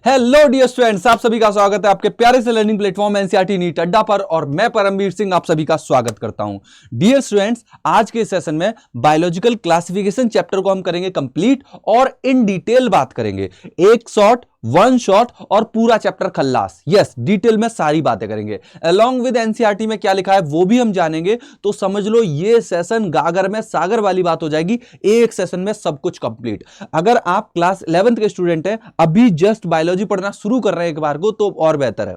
Hello dear students, आप सभी का स्वागत है आपके प्यारे से लर्निंग प्लेटफॉर्म एनसीईआरटी नीट अड्डा पर। और मैं परमवीर सिंह आप सभी का स्वागत करता हूं। डियर स्टूडेंट्स, आज के सेशन में बायोलॉजिकल क्लासिफिकेशन चैप्टर को हम करेंगे कंप्लीट और इन डिटेल बात करेंगे। एक शॉट, वन शॉट और पूरा चैप्टर खल्लास। यस, डिटेल में सारी बातें करेंगे। अलॉन्ग विद एनसीईआरटी में क्या लिखा है वो भी हम जानेंगे। तो समझ लो ये सेशन गागर में सागर वाली बात हो जाएगी। एक सेशन में सब कुछ कंप्लीट। अगर आप क्लास 11th के स्टूडेंट हैं, अभी जस्ट बायोलॉजी पढ़ना शुरू कर रहे हैं एक बार को, तो और बेहतर है।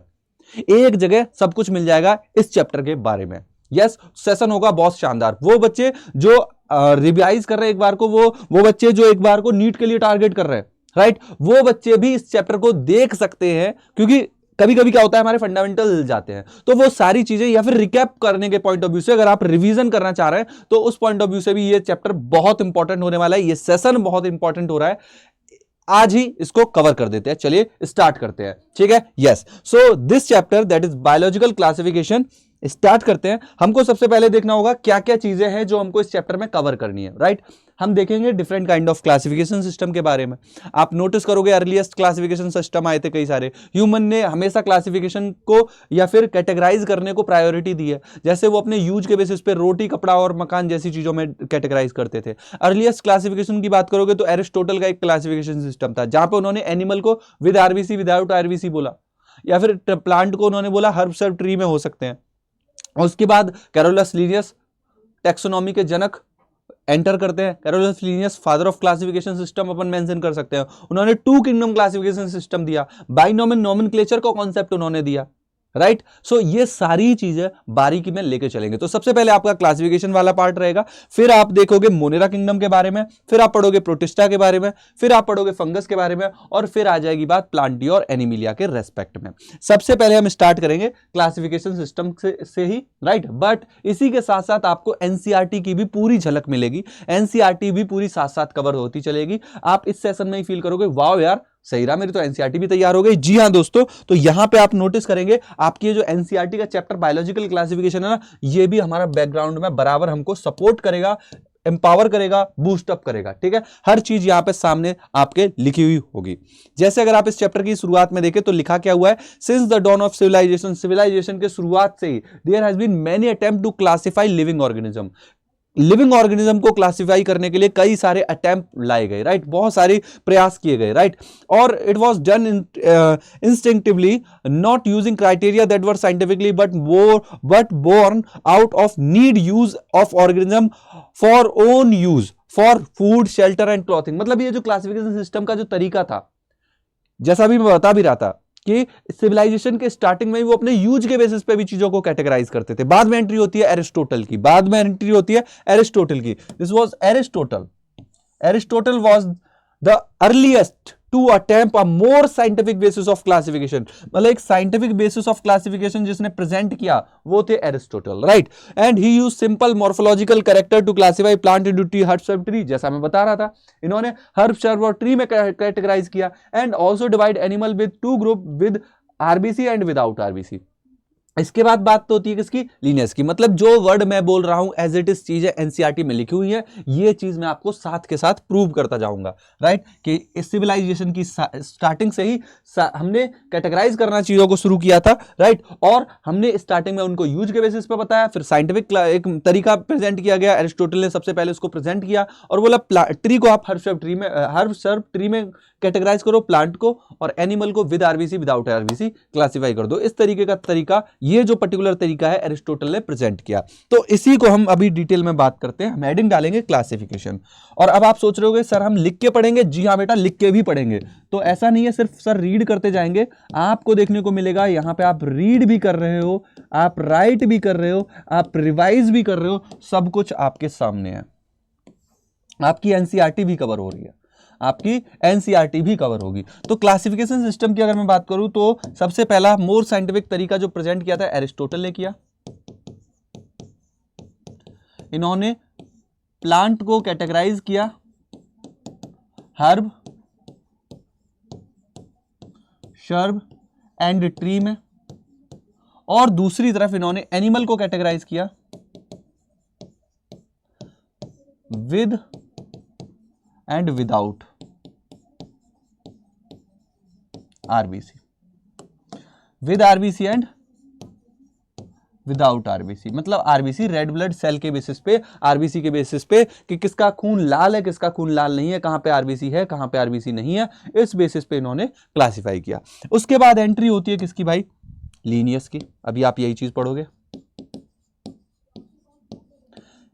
एक जगह सब कुछ मिल जाएगा इस चैप्टर के बारे में। यस, सेशन होगा बहुत शानदार। वो बच्चे जो रिवाइज कर रहे हैं एक बार को, वो बच्चे जो एक बार को नीट के लिए टारगेट कर रहे हैं, राइट, वो बच्चे भी इस चैप्टर को देख सकते हैं। क्योंकि कभी कभी क्या होता है, हमारे फंडामेंटल जाते हैं, तो वो सारी चीजें या फिर रिकैप करने के पॉइंट ऑफ व्यू से अगर आप रिवीजन करना चाह रहे हैं तो उस पॉइंट ऑफ व्यू से भी ये चैप्टर बहुत इंपॉर्टेंट होने वाला है। ये सेशन बहुत इंपॉर्टेंट हो रहा है। आज ही इसको कवर कर देते हैं। चलिए स्टार्ट करते हैं, ठीक है। Yes, so this chapter that is biological classification, start करते हैं। हमको सबसे पहले देखना होगा क्या क्या चीजें हैं जो हमको इस चैप्टर में कवर करनी है, राइट। हम देखेंगे different kind of classification system के बारे में। आप नोटिस करोगे अर्लीस्ट क्लासिफिकेशन सिस्टम आए थे कई सारे। ह्यूमन ने हमेशा क्लासिफिकेशन को या फिर कैटेगराइज करने को प्रायोरिटी दी है। जैसे वो अपने यूज के बेसिस पे रोटी, कपड़ा और मकान जैसी चीजों में कैटेगराइज करते थे। अर्लीस्ट क्लासिफिकेशन की बात करोगे तो एरिस्टोटल का एक क्लासिफिकेशन सिस्टम था, जहां पे उन्होंने एनिमल को विद आरबीसी, विदाउट आरबीसी बोला, या फिर प्लांट को उन्होंने बोला हर्ब सर्ब ट्री में हो सकते हैं। उसके बाद कैरोलस लीनियस टैक्सोनॉमी के जनक एंटर करते हैं। Carolus Linnaeus father of classification system upon mention कर सकते हैं। उन्होंने टू किंगडम क्लासिफिकेशन सिस्टम दिया, बाइनोमियल नोमेनक्लेचर का कॉन्सेप्ट उन्होंने दिया, राइट। सो ये सारी चीजें बारीकी में लेके चलेंगे। तो सबसे पहले आपका क्लासिफिकेशन वाला पार्ट रहेगा, फिर आप देखोगे मोनेरा किंगडम के बारे में, फिर आप पढ़ोगे प्रोटिस्टा के बारे में, फिर आप पढ़ोगे फंगस के बारे में, और फिर आ जाएगी बात प्लांटिया और एनिमिलिया के रेस्पेक्ट में। सबसे पहले हम स्टार्ट करेंगे क्लासिफिकेशन सिस्टम से ही, राइट। बट इसी के साथ साथ आपको एनसीईआरटी की भी पूरी झलक मिलेगी। एनसीईआरटी भी पूरी साथ साथ कवर होती चलेगी। आप इस सेशन में ही फील करोगे वाओ यार, सही रहा, मेरी तो एनसीईआरटी भी तैयार हो गई। जी हां दोस्तों, तो यहां पे आप नोटिस करेंगे आपकी जो एनसीईआरटी का चैप्टर बायोलॉजिकल क्लासिफिकेशन है ना, ये भी हमारा बैकग्राउंड में बराबर हमको सपोर्ट करेगा, एम्पावर करेगा, बूस्ट अप करेगा, ठीक है। हर चीज यहां पे सामने आपके लिखी हुई होगी। जैसे अगर आप इस चैप्टर की शुरुआत में देखें तो लिखा क्या हुआ है, since the dawn of civilisation, civilisation के शुरुआत से ही there has been many attempt to classify living organism. Living organism को क्लासिफाई करने के लिए कई सारे अटेम्प्ट लाए गए, राइट, बहुत सारे प्रयास किए गए, राइट। और it was done instinctively, not using criteria that were scientifically but born out of need use of organism for own use, for food, shelter and clothing. मतलब ये जो क्लासिफिकेशन सिस्टम का जो तरीका था, जैसा भी मैं बता भी रहा था कि सिविलाइजेशन के स्टार्टिंग में वो अपने यूज के बेसिस पे भी चीजों को कैटेगराइज करते थे। बाद में एंट्री होती है एरिस्टोटल की, this was Aristotle. Aristotle was the earliest to attempt a more scientific basis of classification. मतलब एक साइंटिफिक बेसिस ऑफ क्लासिफिकेशन जिसने प्रेजेंट किया वो थे Aristotle, right. And he used simple morphological character to classify plant into tree, herb shrub tree, जैसा मैं बता रहा था। इन्होंने हर्ब सर्ब और ट्री में कैटेगराइज किया। And also divide animal with two group, with R B C and without RBC. इसके बाद बात तो होती है किसकी, लीनियस की। मतलब जो वर्ड मैं बोल रहा हूं एज इट इज चीजें एनसीईआरटी में लिखी हुई है, ये चीज मैं आपको साथ के साथ प्रूव करता जाऊंगा, राइट। कि इस सिविलाइजेशन की स्टार्टिंग से ही हमने कैटेगराइज करना चीजों को शुरू किया था, राइट। और हमने स्टार्टिंग में उनको यूज के बेसिस पे बताया, फिर साइंटिफिक एक तरीका प्रेजेंट किया गया। एरिस्टोटल ने सबसे पहले उसको प्रेजेंट किया और बोला ट्री को आप हर्ब सर्ब ट्री में कैटेगराइज करो, प्लांट को और एनिमल को with RBC, without RBC classify कर दो। इस तरीके का तरीका, ये जो पर्टिकुलर तरीका है एरिस्टोटल ने प्रेजेंट किया। तो इसी को हम अभी डिटेल में बात करते हैं। हम हेडिंग डालेंगे क्लासिफिकेशन। और अब आप सोच रहे होगे सर हम लिख के पढ़ेंगे। जी हाँ बेटा, लिख के भी पढ़ेंगे। तो ऐसा नहीं है सिर्फ सर रीड करते जाएंगे, आपको देखने को मिलेगा यहां पे आप रीड भी कर रहे हो, आप राइट भी कर रहे हो, आप रिवाइज भी कर रहे हो, सब कुछ आपके सामने है। आपकी एनसीईआरटी भी कवर हो रही है, आपकी एनसीईआरटी भी कवर होगी। तो क्लासिफिकेशन सिस्टम की अगर मैं बात करूं तो सबसे पहला मोर साइंटिफिक तरीका जो प्रेजेंट किया था एरिस्टोटल ने किया। इन्होंने प्लांट को कैटेगराइज किया हर्ब, शर्ब एंड ट्री में, और दूसरी तरफ इन्होंने एनिमल को कैटेगराइज किया with and without RBC, with R B C and without RBC. मतलब आरबीसी रेड ब्लड सेल के बेसिस पे, आरबीसी के बेसिस पे कि किसका खून लाल है किसका खून लाल नहीं है, कहां पे आरबीसी है कहां पे आरबीसी नहीं है, इस बेसिस पे इन्होंने क्लासिफाई किया। उसके बाद एंट्री होती है किसकी भाई, लीनियस की। अभी आप यही चीज पढ़ोगे,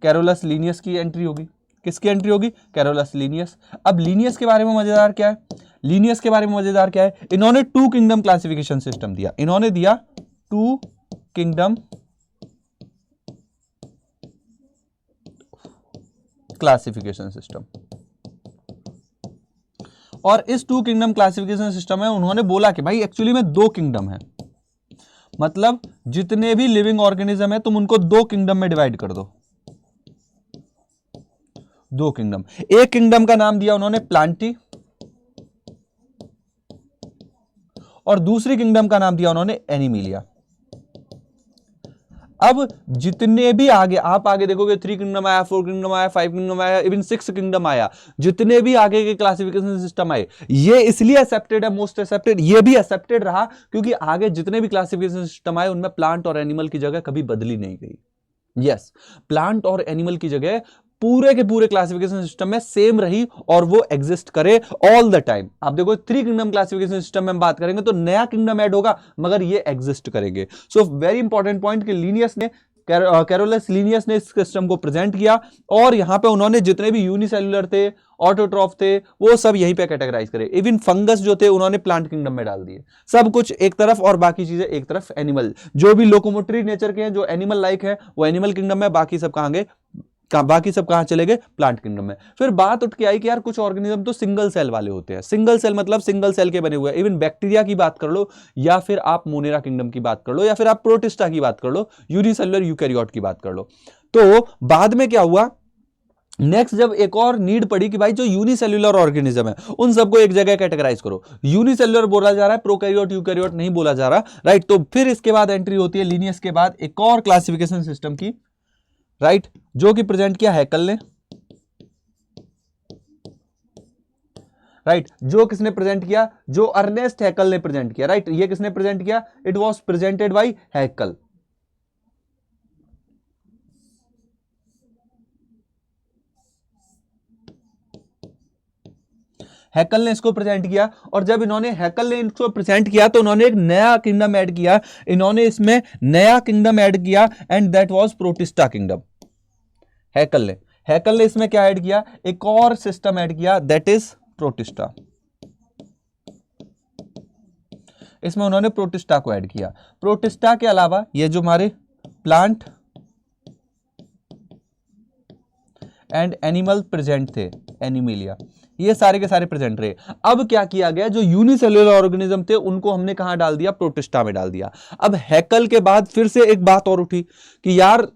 कैरोलस लीनियस की एंट्री होगी। किसकी एंट्री होगी, कैरोलस लीनियस। अब लीनियस के बारे में मजेदार क्या है, लीनियस के बारे में मजेदार क्या है, इन्होंने टू किंगडम क्लासिफिकेशन सिस्टम दिया। इन्होंने दिया टू किंगडम क्लासिफिकेशन सिस्टम। और इस टू किंगडम क्लासिफिकेशन सिस्टम में उन्होंने बोला कि भाई एक्चुअली में दो किंगडम है, मतलब जितने भी लिविंग ऑर्गेनिज्म है तुम उनको दो किंगडम में डिवाइड कर दो, दो किंगडम। एक किंगडम का नाम दिया उन्होंने प्लांटी, और दूसरी किंगडम का नाम दिया उन्होंने एनिमिलिया। अब जितने भी आगे आप आगे देखोगे, 3 किंगडम आया, 4 किंगडम आया, 5 किंगडम आया, इवन 6 किंगडम आया, जितने भी आगे के क्लासिफिकेशन सिस्टम आए, ये इसलिए एक्सेप्टेड है, मोस्ट एक्सेप्टेड ये भी एक्सेप्टेड रहा क्योंकि आगे जितने भी क्लासिफिकेशन सिस्टम आए उनमें प्लांट और एनिमल की जगह कभी बदली नहीं गई। यस, प्लांट और एनिमल की जगह पूरे के पूरे क्लासिफिकेशन सिस्टम में सेम रही और वो एग्जिस्ट करे ऑल द टाइम। आप देखो 3 किंगडम क्लासिफिकेशन सिस्टम में हम बात करेंगे तो नया किंगडम ऐड होगा मगर ये एग्जिस्ट करेंगे। सो वेरी इंपॉर्टेंट पॉइंट कि लीनियस ने, कैरोलस लीनियस ने इस सिस्टम को प्रेजेंट किया और यहां पे उन्होंने जितने भी यूनिसेल्युलर थे, ऑटोट्रॉफ थे, वो सब यहीं पे कैटेगराइज करे। इवन फंगस जो थे उन्होंने प्लांट किंगडम में डाल दिए, सब कुछ एक तरफ और बाकी चीजें एक तरफ। एनिमल जो भी लोकोमोटरी नेचर के हैं, जो एनिमल लाइक है, वो एनिमल किंगडम में, बाकी सब कहां गए, बाकी सब कहां चले गए, प्लांट किंगडम में। फिर बात उठ के आई कि यार कुछ ऑर्गेनिज्म तो सिंगल सेल वाले होते हैं। सिंगल सेल मतलब सिंगल सेल के बने हुए, इवन बैक्टीरिया की बात कर लो, या फिर आप मोनेरा किंगडम की बात कर लो, या फिर आप प्रोटिस्टा की बात कर लो, यूनिसेलुलर यूकैरियोट की बात कर लो। तो बाद में क्या हुआ, नेक्स्ट जब एक और नीड पड़ी कि भाई जो यूनिसेल्युलर ऑर्गेनिज्म है उन सबको एक जगह कैटेगराइज करो। यूनिसेल्युलर बोला जा रहा है, प्रोकैरियोट यूकैरियोट नहीं बोला जा रहा, राइट। तो फिर इसके बाद एंट्री होती है लीनियस के बाद एक और क्लासिफिकेशन सिस्टम की, राइट, जो कि प्रेजेंट किया हैकल ने, राइट। जो किसने प्रेजेंट किया, जो अर्नेस्ट हैकल ने प्रेजेंट किया, राइट। ये किसने प्रेजेंट किया, इट वाज प्रेजेंटेड बाय हैकल। हैकल ने इसको प्रेजेंट किया और जब इन्होंने हैकल ने इसको प्रेजेंट किया तो उन्होंने एक नया किंगडम ऐड किया, इन्होंने इसमें नया किंगडम ऐड किया and that was Protista kingdom. Haeckel ने इसमें क्या ऐड किया, एक और सिस्टम ऐड किया, दैट इज प्रोटिस्टा। इसमें उन्होंने प्रोटिस्टा को ऐड किया। प्रोटिस्टा के अलावा ये जो हमारे प्लांट एंड एनिमल प्रेजेंट थे, एनिमिलिया, ये सारे के सारे प्रेजेंट रहे। अब क्या किया गया, जो यूनिसेल्युलर ऑर्गेनिज्म थे उनको हमने कहां डाल दिया, प्रोटिस्टा में डाल दिया। अब हैकल के बाद फिर से एक बात और उठी कि यार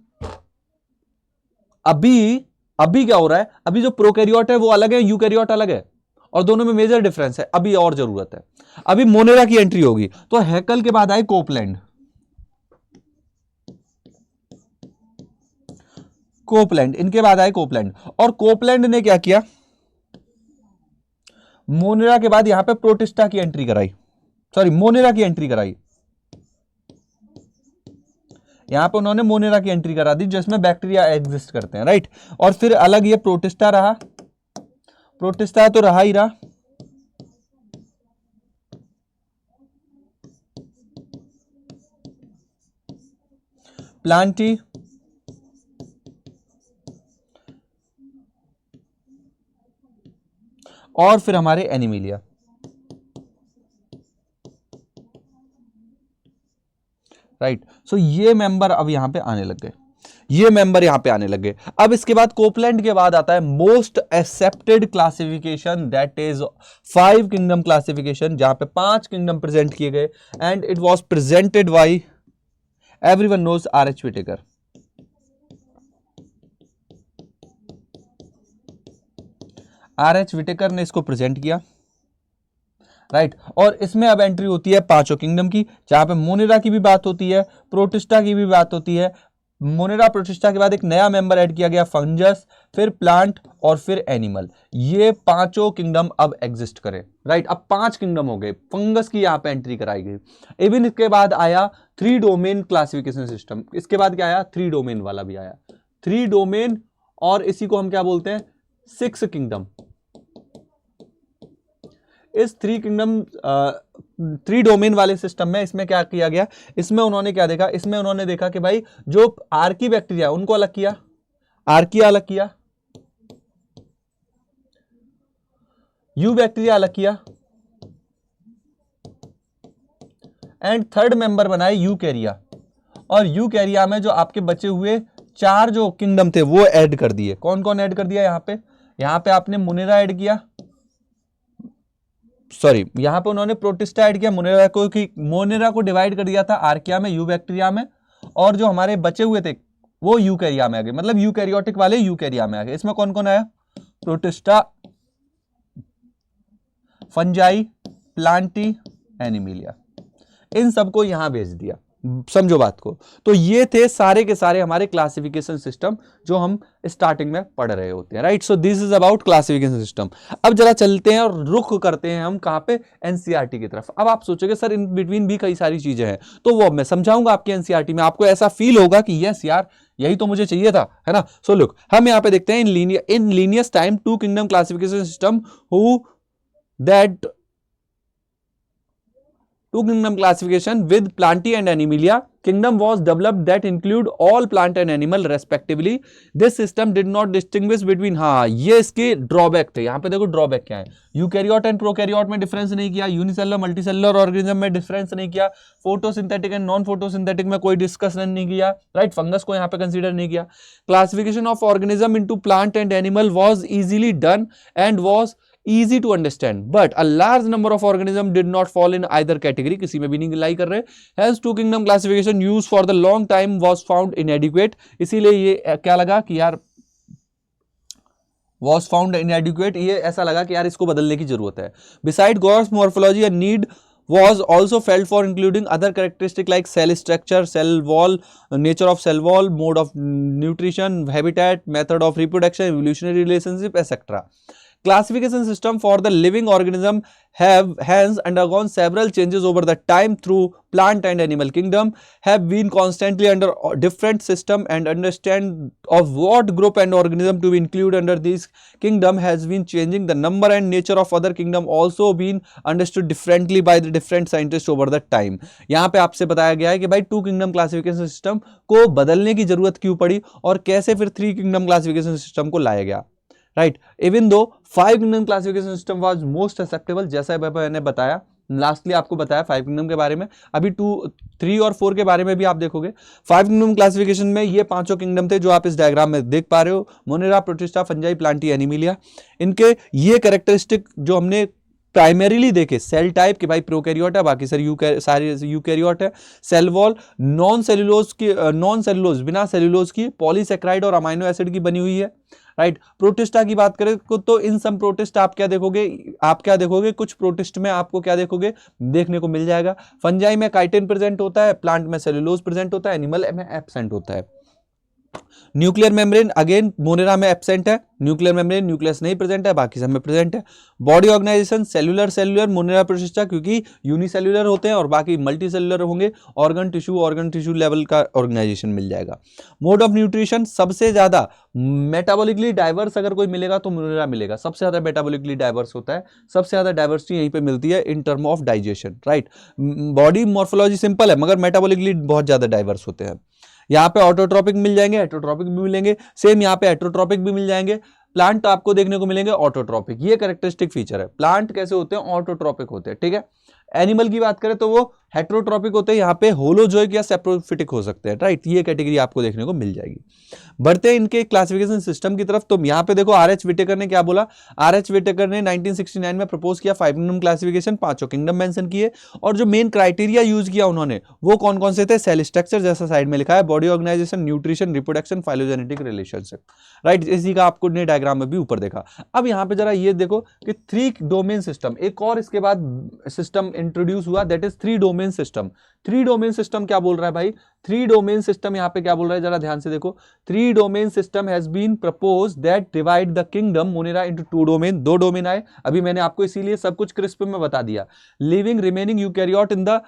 अभी क्या हो रहा है, अभी जो प्रोकैरियोट है वो अलग है, यूकैरियोट अलग है और दोनों में मेजर डिफरेंस है। अभी और जरूरत है, अभी मोनेरा की एंट्री होगी। तो हैकल के बाद आए कोपलैंड, इनके बाद आए कोपलैंड। और कोपलैंड ने क्या किया, मोनेरा के बाद यहां पे प्रोटिस्टा की एंट्री कराई, सॉरी मोनेरा की एंट्री कराई। यहां पे उन्होंने मोनेरा की एंट्री करा दी जिसमें बैक्टीरिया एग्जिस्ट करते हैं, राइट। और फिर अलग ये प्रोटिस्टा रहा, प्रोटिस्टा तो रहा ही रहा। प्लांटी, और फिर हमारे एनिमिलिया, राइट। सो ये मेंबर अब यहां पे आने लग गए, ये मेंबर यहां पे आने लगे। अब इसके बाद कोपलैंड के बाद आता है most accepted classification, that is 5 kingdom classification, जहां पे 5 किंगडम प्रेजेंट किए गए and it was presented by everyone knows R H. Whittaker. R H. Whittaker ने इसको प्रेजेंट किया, राइट। और इसमें अब एंट्री होती है 5 किंगडम की, जहां पे मोनेरा की भी बात होती है, प्रोटिस्टा की भी बात होती है, मोनेरा प्रोटिस्टा के बाद एक नया मेंबर ऐड किया गया, फंगस, फिर प्लांट और फिर एनिमल। ये पांचों किंगडम अब एग्जिस्ट करे, राइट। अब 5 किंगडम हो गए, फंगस की यहां पे एंट्री कराई गई। इवन इसके बाद आया 3 डोमेन क्लासिफिकेशन सिस्टम। इसके बाद क्या आया, 3 डोमेन वाला भी आया, 3 डोमेन, और इसी को हम क्या बोलते हैं, 6 किंगडम। इस 3 डोमेन वाले सिस्टम में इसमें क्या किया गया, इसमें उन्होंने क्या देखा, इसमें उन्होंने देखा कि भाई जो आर्की बैक्टीरिया उनको अलग किया, आर्किया अलग किया, यू बैक्टीरिया अलग किया, एंड थर्ड मेंबर बनाए यूकैरिया। और यूकैरिया में जो आपके बचे हुए 4 जो किंगडम थे वो ऐड कर दिए। कौन कौन ऐड कर दिया, यहां पे आपने मोनेरा ऐड किया, सॉरी यहां पे उन्होंने प्रोटिस्टा ऐड किया, मोनेरा को डिवाइड कर दिया था आर्किया में, यू बैक्टीरिया में, और जो हमारे बचे हुए थे वो यूकैरिया में आ गए, मतलब यूकैरियोटिक वाले यूकैरिया में आ गए। इसमें कौन कौन आया, प्रोटिस्टा, फंजाई, प्लांटी, एनिमिलिया, इन सबको यहां भेज दिया। समझो बात को। तो ये थे सारे के सारे हमारे क्लासिफिकेशन सिस्टम जो हम स्टार्टिंग में पढ़ रहे होते हैं, right. So this is about classification system. अब जरा चलते हैं और रुख करते हैं हम कहां पे, एनसीईआरटी की तरफ। अब आप सोचोगे सर इन बिटवीन भी कई सारी चीजें हैं, तो वो मैं समझाऊंगा आपके एनसीईआरटी में, आपको ऐसा फील होगा कि यस यार यही तो मुझे चाहिए था, है ना। सो लुक, हम यहां पे देखते हैं in Linnaeus time 2 kingdom classification system who that 2 kingdom classification with Plantae and Animalia kingdom was developed that include all plant and animal respectively. This system did not distinguish between, हाँ ये इसके drawback थे। यहाँ पे देखो drawback क्या है, eukaryote and prokaryote में डिफरेंस नहीं किया, यूनिसेलुलर मल्टीसेलुलर ऑर्गेनिज्म में डिफरेंस नहीं किया, फोटोसिंथेटिक एंड नॉन फोटोसिंथेटिक में कोई डिस्कशन नहीं किया, राइट। फंगस को यहाँ पे कंसीडर नहीं किया। Classification of organism into plant and animal was easily done and was easy to understand, but a large number of organisms did not fall in either category, किसी में भी नहीं लाई कर रहे। Hence 2 kingdom classification used for the long time was found inadequate, इसीलिए ये क्या लगा कि यार was found inadequate, ये ऐसा लगा कि यार इसको बदलने की जरूरत है। Beside Gauss morphology, a need was also felt for including other characteristics like cell structure, cell wall, nature of cell wall, mode of nutrition, habitat, method of reproduction, evolutionary relationship, etc. Classification system for the living organism have hence undergone several changes over the time through plant and animal kingdom, have been constantly under different system, and understand of what group and organism to be included under this kingdom has been changing. The number and nature of other kingdom also been understood differently by the different scientists over the time. यहाँ पे आपसे बताया गया है कि भाई 2 kingdom classification system को बदलने की जरूरत क्यों पड़ी और कैसे फिर 3 किंगडम क्लासिफिकेशन सिस्टम को लाया गया, right. Even though 5 kingdom classification system was most acceptable, जैसा मैंने बताया लास्टली आपको बताया 5 किंगडम के बारे में। अभी 2, 3 और 4 के बारे में भी आप देखोगे। 5 किंगडम क्लासिफिकेशन में ये 5 किंगडम थे जो आप इस डायग्राम में देख पा रहे हो, Monera, protista, fungi, Plantae, Animalia. इनके ये कैरेक्टरिस्टिक जो हमने प्राइमरीली देखे, सेल टाइप कि भाई प्रोकैरियोट है, बाकी सारे यूकैरियोट है। सेल वॉल नॉन सेलुलोज बिना सेलुलोज की, पॉलीसेक्राइड और अमाइनो एसिड की बनी हुई है, राइट। प्रोटिस्टा की बात करें तो इन सब प्रोटिस्ट आप क्या देखोगे, कुछ प्रोटिस्ट में आपको क्या देखने को मिल जाएगा। फंजाई में काइटिन प्रेजेंट होता है, प्लांट में सेलुलोज प्रेजेंट होता है, एनिमल में एब्सेंट होता है। न्यूक्लियर मेम्ब्रेन अगेन मोनेरा में एब्सेंट है, न्यूक्लियर मेम्ब्रेन न्यूक्लियस नहीं प्रेजेंट है, बाकी सब में प्रेजेंट है। Body organisation cellular Monera Protista क्योंकि यूनिसेल्युलर होते हैं और बाकी मल्टी सेलुलर होंगे। ऑर्गन टिश्यू लेवल का ऑर्गेनाइजेशन मिल जाएगा। मोड ऑफ न्यूट्रिशन सबसे ज्यादा मेटाबॉलिकली डाइवर्स अगर कोई मिलेगा तो मोनेरा मिलेगा, सबसे ज्यादा मेटाबॉलिकली डाइवर्स होता है, सबसे ज्यादा डाइवर्सिटी यहीं पे मिलती है in term of digestion, right. Body morphology simple है मगर मेटाबॉलिकली बहुत ज्यादा डाइवर्स होते हैं। यहाँ पे ऑटोट्रॉपिक मिल जाएंगे, हेटरोट्रॉपिक भी मिलेंगे, सेम यहाँ पे हेटरोट्रॉपिक भी मिल जाएंगे। प्लांट आपको देखने को मिलेंगे ऑटोट्रॉपिक, ये कैरेक्टरिस्टिक फीचर है। प्लांट कैसे होते हैं, ऑटोट्रॉपिक होते हैं, ठीक है। एनिमल की बात करें तो वो हेटरोट्रॉपिक होते हैं, यहाँ पे होलोजोइक या सेप्रोफिटिक हो सकते हैं, राइट। ये कैटेगरी आपको देखने को मिल जाएगी। बढ़ते हैं इनके क्लासिफिकेशन सिस्टम की तरफ। तो यहाँ पे देखो आर.एच. विटेकर ने क्या बोला, आर.एच. विटेकर ने 1969 में प्रपोज किया 5 किंगडम क्लासिफिकेशन, 5 किंगडम मेंशन किए, और जो मेन क्राइटेरिया यूज किया उन्होंने वो कौन कौन से थे, सेल स्ट्रक्चर जैसा साइड में लिखा है, body organisation, nutrition, reproduction, phylogenetic relationship, right. इसी का आपको ने डायग्राम में भी ऊपर देखा। अब यहाँ पे जरा ये देखो कि 3 डोमेन सिस्टम, एक और इसके बाद सिस्टम इंट्रोड्यूस हुआ, that is 3 domain system. 3 domain system क्या बोल रहा है भाई? 3 डोमेन सिस्टम यहाँ पे क्या बोल रहा है, जरा ध्यान से देखो। 3 domain system has been propose that divide the kingdom Monera into 2 domain. 2 domain आए, अभी मैंने आपको इसीलिए सब कुछ क्रिस्प में बता दिया। Living remaining eukaryote in the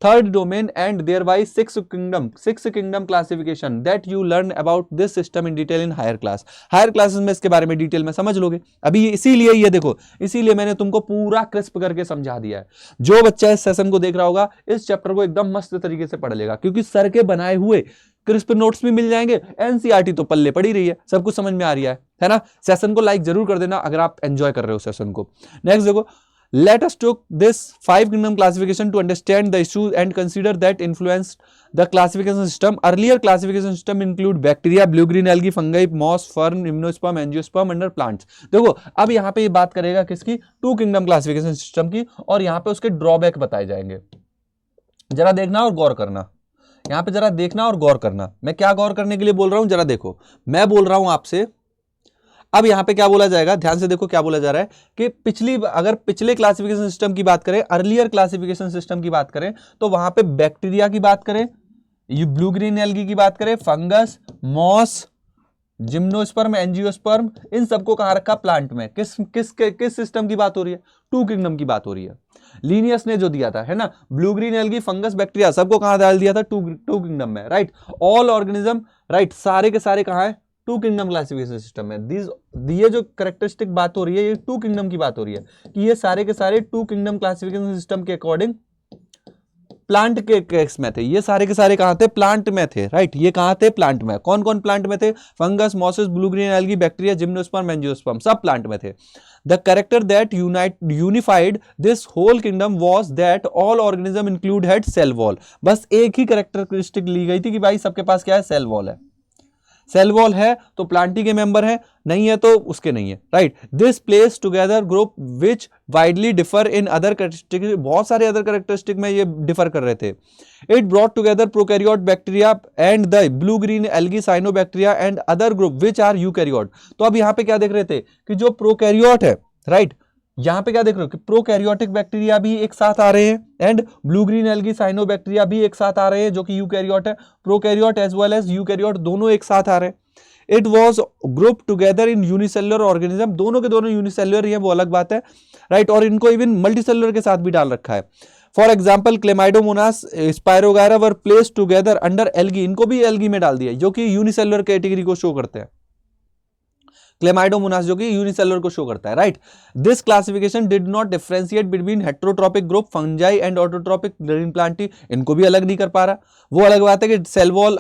3rd domain and thereby 6 kingdom classification that you learn about this system in detail in higher class। Higher classes में इसके बारे में डिटेल में समझ लोगे। अभी इसीलिए ये देखो, इसीलिए मैंने तुमको पूरा क्रिस्प करके समझा दिया है। जो बच्चा इस सेशन को देख रहा होगा इस चैप्टर को एकदम मस्त तरीके से पढ़ लेगा, क्योंकि सर के बनाए हुए क्रिस्प नोट्स भी मिल जाएंगे, एनसीईआरटी तो पल्ले पड़ी रही है, सब कुछ समझ में आ रहा है ना। सेशन को लाइक जरूर कर देना अगर आप एंजॉय कर रहे हो सेशन को। नेक्स्ट देखो, let us took this 5 kingdom classification to understand the issues and consider that influenced the classification system. Earlier classification system include bacteria, blue green algae, fungi, moss, fern, gymnosperm, angiosperm under plants। देखो अब यहाँ पे ये बात करेगा किसकी? 2 kingdom classification system की, और यहाँ पे उसके ड्रॉबैक बताए जाएंगे। जरा देखना और गौर करना, यहाँ पे जरा देखना और गौर करना। मैं क्या गौर करने के लिए बोल रहा हूँ, जरा देखो। मैं बोल रहा हूँ आपसे, अब यहां पे क्या बोला जाएगा, ध्यान से देखो क्या बोला जा रहा है कि अगर पिछले क्लासिफिकेशन सिस्टम की बात करें, अर्लियर क्लासिफिकेशन सिस्टम की बात करें, तो वहां पे बैक्टीरिया की बात करें, ये ब्लू ग्रीन एल्गी की बात करें, फंगस, मॉस, जिम्नोस्पर्म, एंजियोस्पर्म, इन सबको कहां रखा? प्लांट में। किस सिस्टम की बात हो रही है? 2 किंगडम की बात हो रही है। लीनियस ने जो दिया था, है ना, blue green algae, fungus, bacteria, सबको कहां डाल दिया था? 2 किंगडम में, राइट। ऑल ऑर्गेनिज्म, राइट, सारे के सारे कहां है? 2 किंगडम क्लासिफिकेशन सिस्टम में। ये जो कैरेक्टरिस्टिक बात हो रही है, ये 2 किंगडम की बात हो रही है कि ये सारे के सारे 2 किंगडम क्लासिफिकेशन सिस्टम के अकॉर्डिंग प्लांट के केस में थे। ये सारे के सारे कहां थे? प्लांट में थे, राइट। ये कहां थे? प्लांट में। कौन कौन प्लांट में थे? Fungus, mosses, blue green algae, bacteria, gymnosperm, angiosperm, सब प्लांट में थे। The character that unified this whole kingdom was that all organism include had cell wall. बस एक ही कैरेक्टरिस्टिक ली गई थी कि भाई सबके पास क्या है? सेल वॉल है। सेल वॉल है तो प्लांटी के मेंबर है, नहीं है तो उसके नहीं है, right. This place together group which widely differ in other characteristic, बहुत सारे अदर कैरेक्टरिस्टिक में ये डिफर कर रहे थे। It brought together prokaryote bacteria and the blue green algae, cyanobacteria and other group which are eukaryote. तो अब यहां पे क्या देख रहे थे कि जो प्रोकैरियोट है, राइट, यहां पे क्या देख रहे हो कि प्रोकैरियोटिक बैक्टीरिया भी एक साथ आ रहे हैं and blue green algae, cyanobacteria भी एक साथ आ रहे हैं जो कि यूकैरियोट है। Prokaryote as well as eukaryote दोनों एक साथ आ रहे हैं। It was group together in unicellular organism, दोनों के दोनों यूनिसेलुलर ही है, वो अलग बात है, राइट। और इनको इवन मल्टीसेलुलर के साथ भी डाल रखा है। For example Chlamydomonas, spirogyra were placed together under algae, इनको भी एल्गी में डाल दिया जो कि यूनिसेलुलर कैटेगरी को शो करते हैं। क्लेमाइडोमोनास जो कि यूनिसेलुलर को शो करता है, right. This classification did not differentiate between heterotrophic group, fungi and autotrophic green plantae, इनको भी अलग नहीं कर पा रहा। वो अलग बात है कि सेल वॉल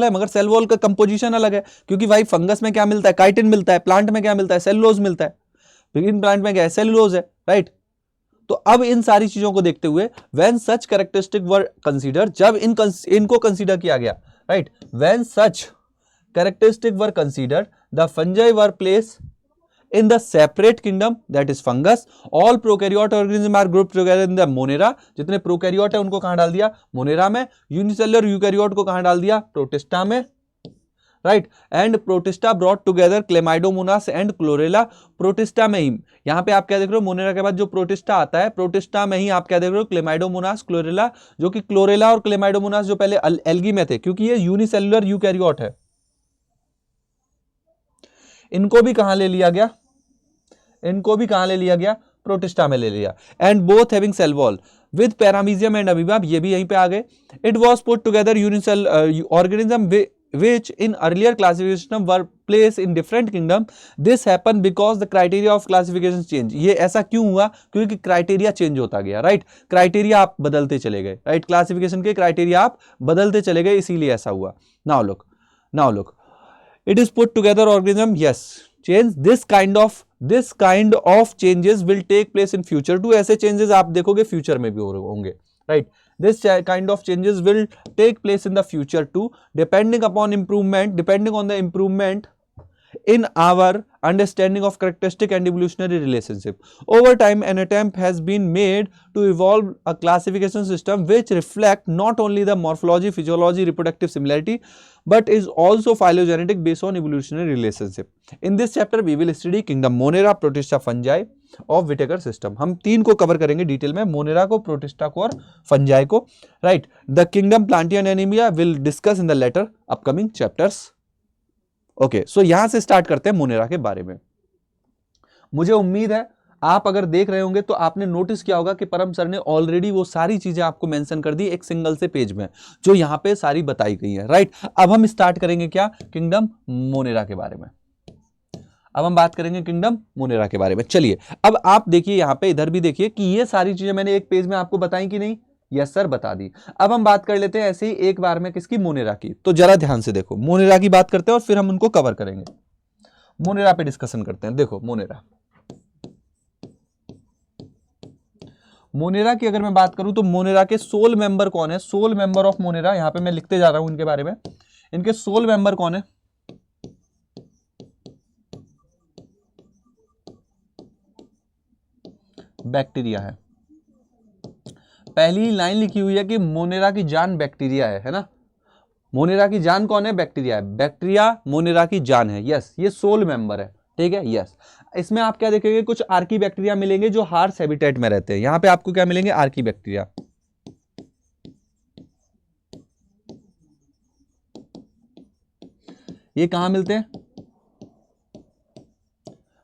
है, मगर सेल वॉल का कंपोजिशन अलग है, क्योंकि भाई फंगस में क्या मिलता है? काइटिन मिलता है। प्लांट में क्या मिलता है? सेलुलोज मिलता है। ग्रीन प्लांट में क्या है? सेलुलोज है, राइट। तो अब इन सारी चीजों को देखते हुए when such characteristic were consider, जब इनको कंसीडर किया गया, right, when such characteristic were considered, the fungi were placed in the separate kingdom, that is fungus. All prokaryote organisms are grouped together in the monera, जितने prokaryote है उनको कहां डाल दिया? monera में। unicellular eukaryote को कहां डाल दिया? protista में, right। and protista brought together chlamydomonas and chlorella, protista में ही, यहां पे आप क्या देख रहे हो? monera के बाद जो protista आता है, protista में ही आप क्या देख रहे हो? chlamydomonas, chlorella, जो कि chlorella और chlamydomonas जो पहले algae में थे, क्योंकि ये unicellular eukaryote है, इनको भी कहां ले लिया गया? इनको भी कहां ले लिया गया? प्रोटिस्टा में ले लिया। And both having cell wall with paramecium and amoeba, ये भी यहीं पे आ गए। It was put together unicell organism which in earlier classification were placed in different kingdom. This happened because the criteria of classification change. ये ऐसा क्यों हुआ? क्योंकि क्राइटेरिया चेंज होता गया, राइट। क्राइटेरिया आप बदलते चले गए, राइट। क्लासिफिकेशन के क्राइटेरिया आप बदलते चले गए, इसीलिए ऐसा हुआ। Now look it is put together organism, yes, change this kind of changes will take place in future too। ऐसे changes आप देखोगे फ्यूचर में भी होंगे, right। this kind of changes will take place in the future too, depending on the improvement in our understanding of characteristic and evolutionary relationship. Over time, an attempt has been made to evolve a classification system which reflect not only the morphology, physiology, reproductive similarity, but is also phylogenetic based on evolutionary relationship. In this chapter, we will study kingdom Monera, Protista, fungi, of Whittaker system. हम 3 को cover करेंगे detail में, Monera को, protista को और fungi को, right. The kingdom plantae and animalia will discuss in the later upcoming chapters. Okay, so यहां से स्टार्ट करते हैं मोनेरा के बारे में। मुझे उम्मीद है आप अगर देख रहे होंगे तो आपने नोटिस किया होगा कि परम सर ने ऑलरेडी वो सारी चीजें आपको मेंशन कर दी एक सिंगल से पेज में, जो यहां पे सारी बताई गई है, राइट। अब हम स्टार्ट करेंगे क्या, किंगडम मोनेरा के बारे में। अब हम बात करेंगे किंगडम मोनेरा के बारे में। चलिए अब आप देखिए यहां पे, इधर भी देखिए कि ये सारी चीजें मैंने एक पेज में आपको बताई कि नहीं, यस सर बता दी। अब हम बात कर लेते हैं ऐसे ही एक बार में किसकी, मोनेरा की। तो जरा ध्यान से देखो, मोनेरा की बात करते हैं और फिर हम उनको कवर करेंगे। मोनेरा पे डिस्कशन करते हैं। देखो मोनेरा की अगर मैं बात करूं तो मोनेरा के सोल मेंबर कौन है, सोल मेंबर ऑफ मोनेरा, यहां पे मैं लिखते जा रहा हूं इनके बारे में। इनके सोल मेंबर कौन है, बैक्टीरिया है। पहली लाइन लिखी हुई है कि मोनेरा की जान बैक्टीरिया है ना। मोनेरा की जान कौन है, बैक्टीरिया है। बैक्टीरिया मोनेरा की जान है, यस। ये सोल मेंबर है, ठीक है, यस। इसमें आप क्या देखेंगे, कुछ आर्की बैक्टीरिया मिलेंगे जो हार्श हैबिटेट में रहते हैं। यहां पे आपको क्या मिलेंगे, आर्की बैक्टीरिया। ये कहां मिलते हैं,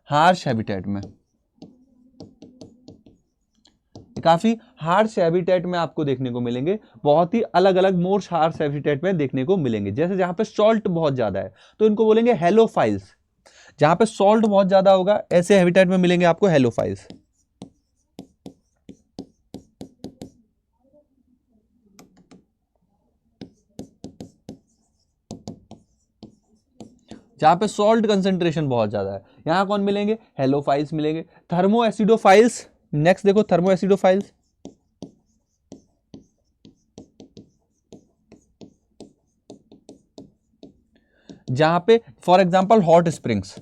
हार्श हैबिटेट में। काफी हार्श हैबिटेट में आपको देखने को मिलेंगे, बहुत ही अलग अलग मोर हार्श हैबिटेट में देखने को मिलेंगे। जैसे जहां पे सॉल्ट बहुत ज्यादा है तो इनको बोलेंगे हेलोफाइल्स। जहां पे सॉल्ट बहुत ज्यादा होगा ऐसे हैबिटेट में मिलेंगे आपको हेलोफाइल्स। जहां पे सॉल्ट कंसेंट्रेशन बहुत ज्यादा है, यहां कौन मिलेंगे, हेलोफाइल्स मिलेंगे। थर्मो एसिडोफाइल्स, नेक्स्ट देखो थर्मो एसिडोफाइल्स। जहां पे for example hot springs,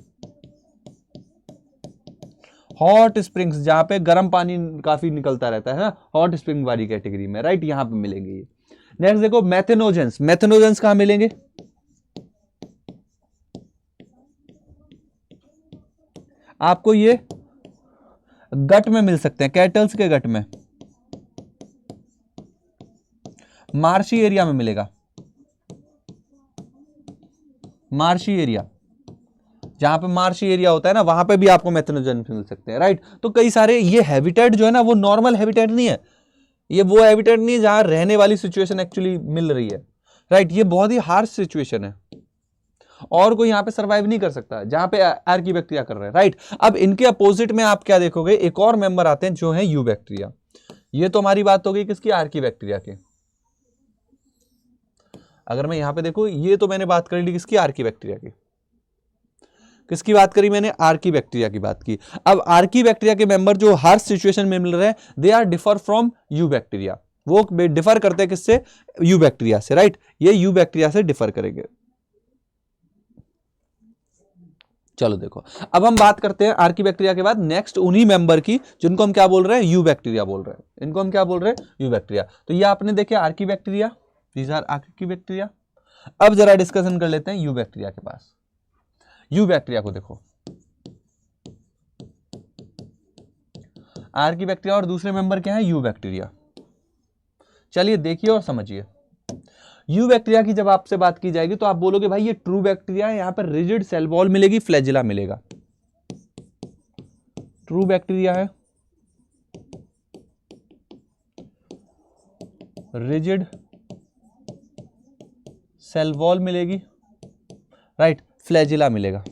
hot springs जहां पे गर्म पानी काफी निकलता रहता है ना, हॉट स्प्रिंग वाली कैटेगरी में, राइट, यहां पे मिलेंगे ये। नेक्स्ट देखो मेथेनोजेंस, मेथेनोजेंस कहां मिलेंगे, आपको ये गट में मिल सकते हैं, कैटल्स के गट में, मार्शी एरिया में मिलेगा, मार्शी एरिया, जहां पे मार्शी एरिया होता है ना वहां पे भी आपको मेथेनोजेंस मिल सकते हैं, राइट। तो कई सारे ये हैबिटेट जो है ना वो नॉर्मल हैबिटेट नहीं है, ये वो हैबिटेट नहीं है जहां रहने वाली सिचुएशन एक्चुअली मिल रही है, राइट। ये बहुत ही हार्श सिचुएशन है और कोई यहां पे सरवाइव नहीं कर सकता जहां पे आर्की बैक्टीरिया कर रहे हैं, राइट। अब इनके अपोजिट में आप क्या देखोगे, एक और मेंबर आते हैं जो है यू बैक्टीरिया। ये तो हमारी बात हो गई किसकी, आर्की बैक्टीरिया की। अगर मैं यहां पे देखूं, ये तो मैंने बात कर ली किसकी, आर्की बैक्टीरिया की। किसकी बात करी मैंने, आर्की बैक्टीरिया की बात की। अब आर्की बैक्टीरिया के मेंबर जो हर सिचुएशन में मिल रहे हैं, they are differ from eubacteria. वो डिफर करते हैं किससे, यू बैक्टीरिया से, राइट। ये यू बैक्टीरिया से डिफर करेंगे। चलो देखो, अब हम बात करते हैं आर्की बैक्टीरिया के बाद नेक्स्ट उन्हीं मेंबर की जिनको हम क्या बोल रहे हैं, यू बैक्टीरिया बोल रहे हैं। इनको हम क्या बोल रहे हैं, यू बैक्टीरिया। तो ये आपने देखे archaebacteria, these are archaebacteria. अब जरा डिस्कशन कर लेते हैं यू बैक्टीरिया के पास। यू बैक्टीरिया को देखो, आर्की बैक्टीरिया और दूसरे मेंबर क्या है, यू बैक्टीरिया। चलिए देखिए और समझिए। यू बैक्टीरिया की जब आपसे बात की जाएगी तो आप बोलोगे भाई ये ट्रू बैक्टीरिया है, यहां पर रिजिड सेल वॉल मिलेगी, फ्लैजिला मिलेगा। ट्रू बैक्टीरिया है, रिजिड सेल वॉल मिलेगी, राइट, फ्लैजिला मिलेगा।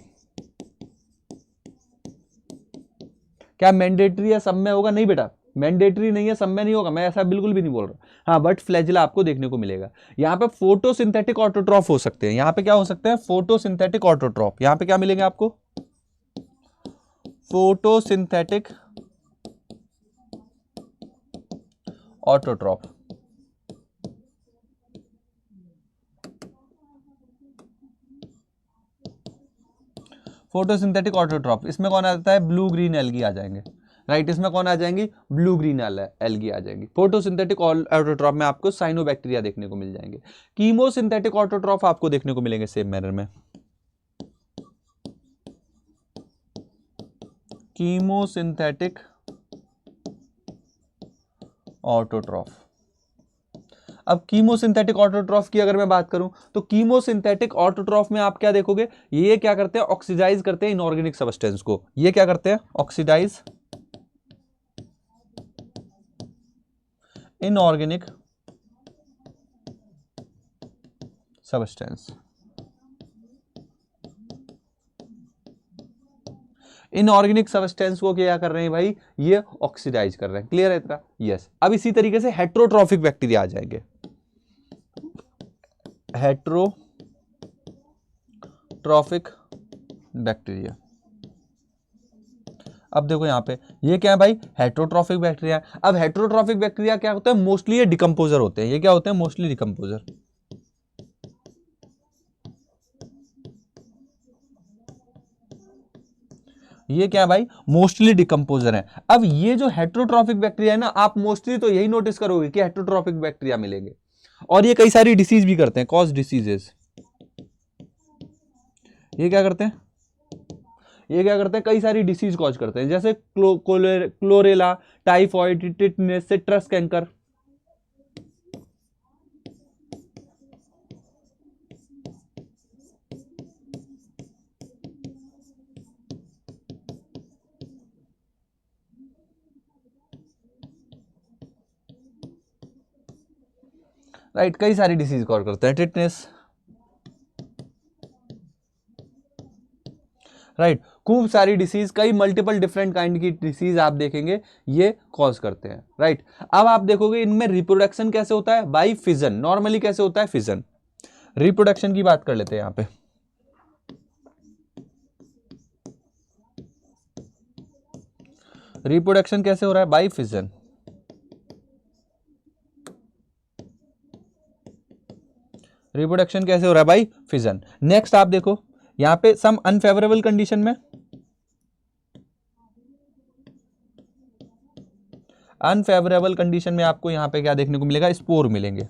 क्या मैंडेटरी है सब में होगा, नहीं बेटा, मैंडेटरी नहीं है सब में नहीं होगा, मैं ऐसा बिल्कुल भी नहीं बोल रहा। हाँ, बट फ्लैजिला आपको देखने को मिलेगा। यहाँ पे फोटोसिंथेटिक ऑटोट्रॉफ हो सकते हैं, यहाँ पे क्या हो सकते हैं, फोटोसिंथेटिक ऑटोट्रॉफ। यहाँ पे क्या मिलेंगे आपको, फोटोसिंथेटिक ऑटोट्रॉफ। फोटोसिंथेटिक ऑटोट्रॉफ, इसमें कौन आता है, ब्लू ग्रीन एल्गी आ जाएंगे, राइट। इसमें कौन आ जाएंगी, ब्लू ग्रीन एल्गी आ जाएंगी। फोटोसिंथेटिक ऑटोट्रॉफ में आपको साइनोबैक्टीरिया देखने को मिल जाएंगे। कीमोसिंथेटिक ऑटोट्रॉफ आपको देखने को मिलेंगे सेम मैनर में। Chemosynthetic autotroph. अब कीमोसिंथेटिक ऑटोट्रॉफ की अगर मैं बात करूं तो कीमोसिंथेटिक ऑटोट्रॉफ में आप क्या देखोगे, ये क्या करते हैं, ऑक्सीडाइज करते हैं इनऑर्गेनिक सब्सटेंस को। ये क्या करते हैं, oxidise inorganic substance. Inorganic substance को क्या कर रहे हैं भाई, ये ऑक्सीडाइज कर रहे हैं। क्लियर है इतना? यस। अब इसी तरीके से हेट्रोट्रॉफिक बैक्टीरिया आ जाएंगे। हेट्रोट्रॉफिक बैक्टीरिया, अब देखो यहां पे ये क्या है भाई, हेट्रोट्रॉफिक बैक्टीरिया। अब हेट्रोट्रॉफिक बैक्टीरिया क्या होता है, मोस्टली ये डिकम्पोजर होते हैं। ये क्या होते हैं, मोस्टली डिकम्पोजर। ये क्या है भाई, मोस्टली डिकम्पोजर है। अब ये जो हेट्रोट्रॉफिक बैक्टीरिया है ना, आप मोस्टली तो यही नोटिस करोगे कि हेट्रोट्रॉफिक बैक्टीरिया मिलेंगे, और ये कई सारी डिसीज भी करते हैं, कॉज डिसीजेस। ये क्या करते हैं, ये क्या करते हैं, कई सारी डिसीज कॉज करते हैं, जैसे chlorella, typhoid, tetanus, citrus canker. Right, कई सारी डिसीज कॉज करते हैं, टिटनेस। राइट, खूब सारी डिसीज, कई मल्टीपल डिफरेंट काइंड की डिसीज आप देखेंगे ये कॉज करते हैं। राइट, अब आप देखोगे इनमें रिप्रोडक्शन कैसे होता है, बाय फिजन। नॉर्मली कैसे होता है, फिजन। रिप्रोडक्शन की बात कर लेते हैं यहां पे। रिप्रोडक्शन कैसे हो रहा है, बाय फिजन। रिप्रोडक्शन कैसे हो रहा है, बाय फिजन। नेक्स्ट आप देखो यहां पे सम अनफेवरेबल कंडीशन में, अनफेवरेबल कंडीशन में आपको यहां पे क्या देखने को मिलेगा, स्पोर मिलेंगे।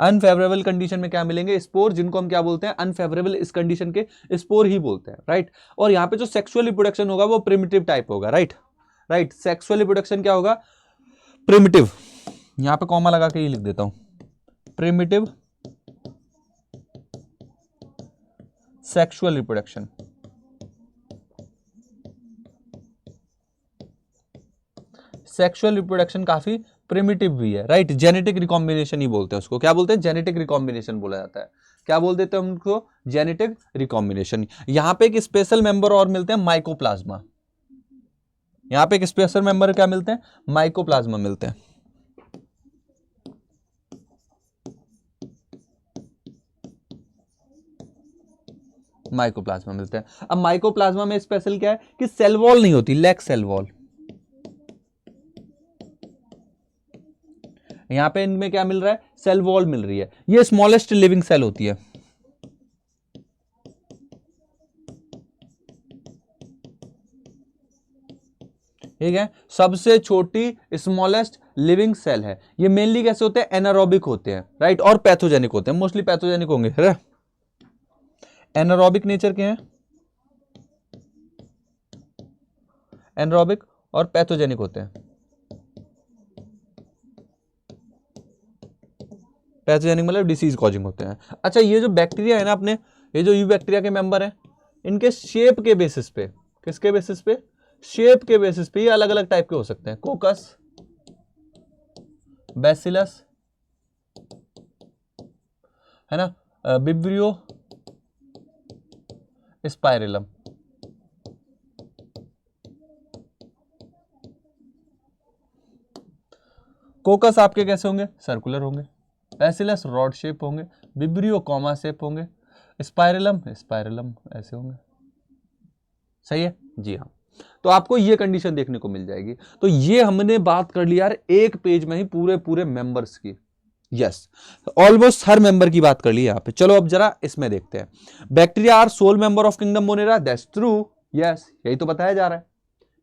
अनफेवरेबल कंडीशन में क्या मिलेंगे, स्पोर, जिनको हम क्या बोलते हैं, अनफेवरेबल इस कंडीशन के स्पोर ही बोलते हैं। राइट, और यहां पे जो सेक्सुअल रिप्रोडक्शन होगा वो प्रिमिटिव टाइप होगा। राइट, राइट, सेक्सुअल रिप्रोडक्शन क्या होगा, प्रिमिटिव। यहां पे कॉमा लगा के ये लिख देता हूं, primitive sexual reproduction. Sexual reproduction काफी प्रिमिटिव भी है। राइट, जेनेटिक रिकॉम्बिनेशन ही बोलते हैं उसको। क्या बोलते हैं, जेनेटिक रिकॉम्बिनेशन बोला जाता है। क्या बोल देते हैं उनको, जेनेटिक रिकॉम्बिनेशन। यहां पे एक स्पेशल मेंबर और मिलते हैं, माइकोप्लाज्मा। यहां पे एक स्पेशल मेंबर क्या मिलते हैं, माइकोप्लाज्मा मिलते हैं। माइकोप्लाज्मा मिलते हैं। अब माइकोप्लाज्मा में स्पेशल क्या है कि सेल वॉल नहीं होती, लैक सेल वॉल। यहां पे इनमें क्या मिल रहा है, सेल वॉल मिल रही है। ये स्मॉलेस्ट लिविंग सेल होती है। ठीक है, सबसे छोटी स्मॉलेस्ट लिविंग सेल है। ये मेनली कैसे होते हैं, एनारोबिक होते हैं। राइट, और पैथोजेनिक होते हैं, मोस्टली पैथोजेनिक होंगे। एनारोबिक नेचर के हैं, एनारोबिक और पैथोजेनिक होते हैं। पैथोजेनिक मतलब डिसीज कॉजिंग होते हैं। अच्छा, ये जो बैक्टीरिया है ना अपने, ये जो यू बैक्टीरिया के मेंबर हैं, इनके शेप के बेसिस पे, किसके बेसिस पे, शेप के बेसिस पे ये अलग अलग टाइप के हो सकते हैं। कोकस, बैसिलस, है ना, विब्रियो, स्पाइरलम। कोकस आपके कैसे होंगे, सर्कुलर होंगे। बैसिलस रॉड शेप होंगे। विब्रियो कॉमा शेप होंगे। स्पाइरलम, स्पाइरलम ऐसे होंगे। सही है जी हाँ। तो आपको ये कंडीशन देखने को मिल जाएगी। तो ये हमने बात कर ली यार एक पेज में ही पूरे पूरे मेंबर्स की। यस, ऑलमोस्ट हर मेंबर की बात कर ली यहां पे। चलो अब जरा इसमें देखते हैं। Bacteria are sole member of kingdom Monera, that's true. Yes, यही तो बताया जा रहा है,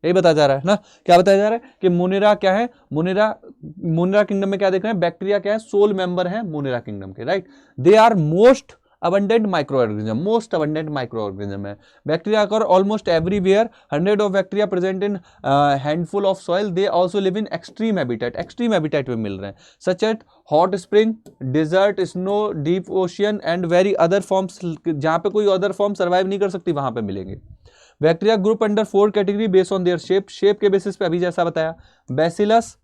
यही बताया जा रहा है ना। क्या बताया जा रहा है कि मोनेरा क्या है, मोनेरा किंगडम में क्या देख रहे हैं, बैक्टीरिया क्या है, सोल मेंबर है मोनेरा किंगडम के। Right, they are most abundant micro organism, most abundant micro organism है। Bacteria occur almost everywhere, 100 of bacteria present in handful of soil, they also live in extreme habitat में मिल रहे हैं, such at hot spring, desert, snow, deep ocean and very other forms, जहां पे कोई other form survive नहीं कर सकती वहां पे मिलेंगे। Bacteria group under 4 category based on their shape के बेसिस पे, अभी जैसा बताया, bacillus,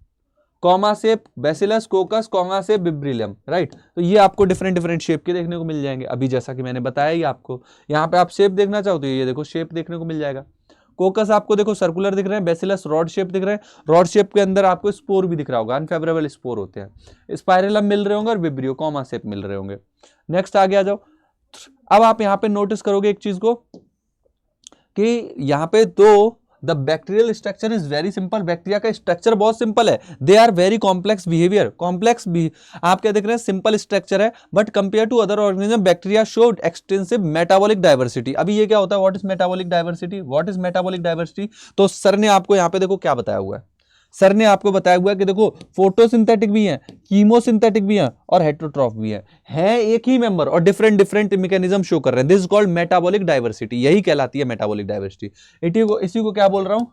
comma shape, bacillus, coccus, comma shape, vibrio, right. तो ये आपको डिफरेंट शेप के देखने को मिल जाएंगे, अभी जैसा कि मैंने बताया ही आपको। यहाँ पे आप शेप देखना चाहो तो ये देखो शेप देखने को मिल जाएगा। कोकस आपको देखो सर्कुलर दिख रहे हैं, बैसिलस रॉड शेप दिख रहे हैं, रॉड शेप के अंदर आपको स्पोर भी दिख रहा होगा, अनफेवरेबल स्पोर होते हैं, स्पाइरलम मिल रहे होंगे और विब्रियो कॉमा शेप मिल रहे होंगे। नेक्स्ट आगे आ जाओ। अब आप यहाँ पे नोटिस करोगे एक चीज को कि यहाँ पे तो the bacterial structure is very simple, bacteria का स्ट्रक्चर बहुत सिंपल है, they are very complex behaviour, complex भी आप क्या देख रहे हैं, सिंपल स्ट्रक्चर है, but compare to other organism bacteria showed extensive metabolic diversity. अभी ये क्या होता है, what is metabolic diversity, what is metabolic diversity? तो सर ने आपको यहाँ पे देखो क्या बताया हुआ है, सर ने आपको बताया हुआ है कि देखो फोटोसिंथेटिक भी हैं, कीमोसिंथेटिक भी हैं और हेटेरोट्रॉफ भी हैं एक ही मेंबर और डिफरेंट मैकेनिज्म शो कर रहे हैं, this is called metabolic diversity, यही कहलाती है मेटाबॉलिक डाइवर्सिटी। इसी को क्या बोल रहा हूं,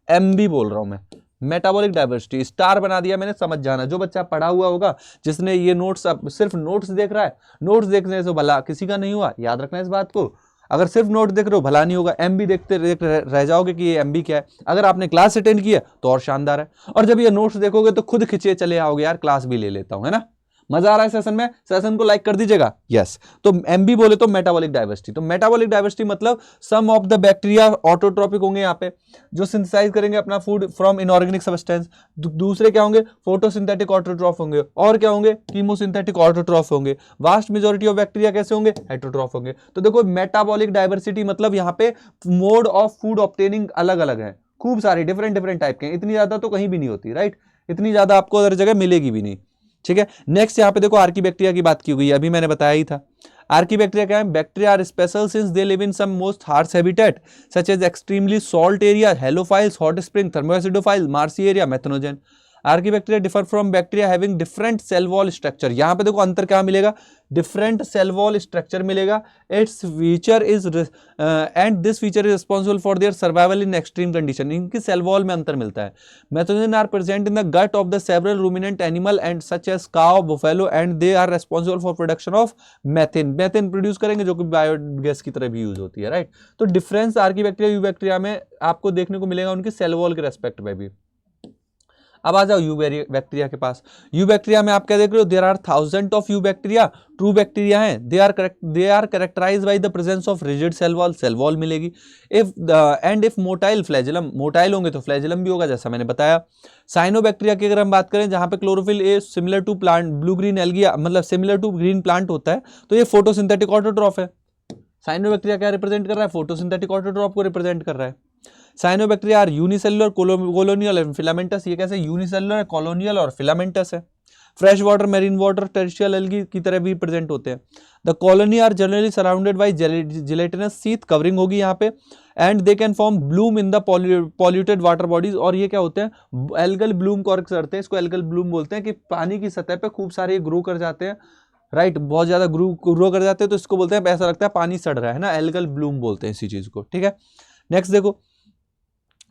एमबी बोल रहा हूं मैं, मेटाबॉलिक डाइवर्सिटी। स्टार बना दिया मैंने, समझ जाना, जो बच्चा पढ़ा हुआ होगा, जिसने ये नोट्स, अब सिर्फ नोट्स देख रहा है, नोट्स देखने से भला किसी का नहीं हुआ, याद रखना इस बात को। अगर सिर्फ नोट देख रहे हो भला नहीं होगा, एमबी देखते रह जाओगे कि ये एमबी क्या है। अगर आपने क्लास अटेंड किया तो और शानदार है, और जब ये नोट्स देखोगे तो खुद खिंचे चले आओगे, यार क्लास भी ले लेता हूं, है ना। मजा आ रहा है सेशन में, सेशन को लाइक कर दीजिएगा, यस। तो एमबी बोले तो मेटाबॉलिक डाइवर्सिटी, तो मेटाबॉलिक डाइवर्सिटी मतलब सम ऑफ द बैक्टीरिया ऑटोट्रॉपिक होंगे यहाँ पे, जो सिंथेसाइज करेंगे अपना फूड फ्रॉम इनऑर्गेनिक सब्सटेंस। दूसरे क्या होंगे, फोटोसिंथेटिक ऑटोट्रॉफ होंगे, और क्या होंगे, कीमोसिंथेटिक ऑटोट्रॉफ होंगे। वास्ट मेजॉरिटी ऑफ बैक्टीरिया कैसे होंगे, हेटेरोट्रॉफ होंगे। तो देखो मेटाबॉलिक डाइवर्सिटी मतलब यहाँ पे मोड ऑफ फूड ऑब्टेनिंग अलग अलग है, खूब सारे डिफरेंट टाइप के, इतनी ज्यादा तो कहीं भी नहीं होती, राइट, इतनी ज्यादा आपको हर जगह मिलेगी भी नहीं, ठीक है। नेक्स्ट यहाँ पे देखो आर्कीबैक्टीरिया की बात की हुई है, अभी मैंने बताया ही था। आर्कीबैक्टीरिया क्या है, bacteria are special since they live in some most harsh habitat such as extremely salt area, halophiles, hot spring, thermoacidophile, marshy area, methanogen. Archaebacteria differ from bacteria having different cell wall structure, यहाँ पे देखो अंतर क्या मिलेगा, different cell wall structure मिलेगा। It's feature is and this feature is responsible for their survival in extreme condition, इनकी cell wall में अंतर मिलता है। Methanogen are present in the gut of the several ruminant animal and such as cow, buffalo, and they are responsible for production of methane, methane produce करेंगे जो कि biogas की तरह भी यूज होती है, राइट। तो डिफरेंस आर्कीबैक्टीरिया यूबैक्टीरिया में आपको देखने को मिलेगा उनकी सेल वॉल के रेस्पेक्ट में भी। अब आ जाओ यू बैक्टीरिया के पास। यू बैक्टीरिया में आप क्या देख रहे हो, there are thousand of you bacteria, true bacteria हैं, they are characterized by the presence of rigid cell wall मिलेगी। If and if motile flagellum, motile होंगे तो फ्लैजेलम भी होगा, जैसा मैंने बताया। साइनोबैक्टीरिया की अगर हम बात करें, जहां पे chlorophyll a similar to plant, blue green algae मतलब सिमिलर टू ग्रीन प्लांट होता है, तो ये फोटोसिंथेटिक ऑटोट्रॉफ है। साइनोबैक्टीरिया क्या रिप्रेजेंट कर रहा है, फोटोसिंथेटिक ऑटोट्रॉफ को रिप्रेजेंट कर रहा है। Cyanobacteria are unicellular, colonial and filamentous, ये कैसे यूनिसेलुलर, कॉलोनियल और फिलामेंटस है। Fresh water, marine water, terrestrial algae की तरह भी प्रेजेंट होते हैं। The colony are generally surrounded by gelatinous sheath, covering होगी यहाँ पे, and they can form bloom in the polluted water bodies, और ये क्या होते हैं, एल्गल ब्लूम करते हैं, इसको एल्गल ब्लूम बोलते हैं, कि पानी की सतह पे खूब सारे ग्रो कर जाते हैं, राइट, बहुत ज्यादा ग्रो कर जाते हैं, तो इसको बोलते हैं, ऐसा लगता है पानी सड़ रहा है ना, एल्गल ब्लूम बोलते हैं इसी चीज को, ठीक है। नेक्स्ट देखो,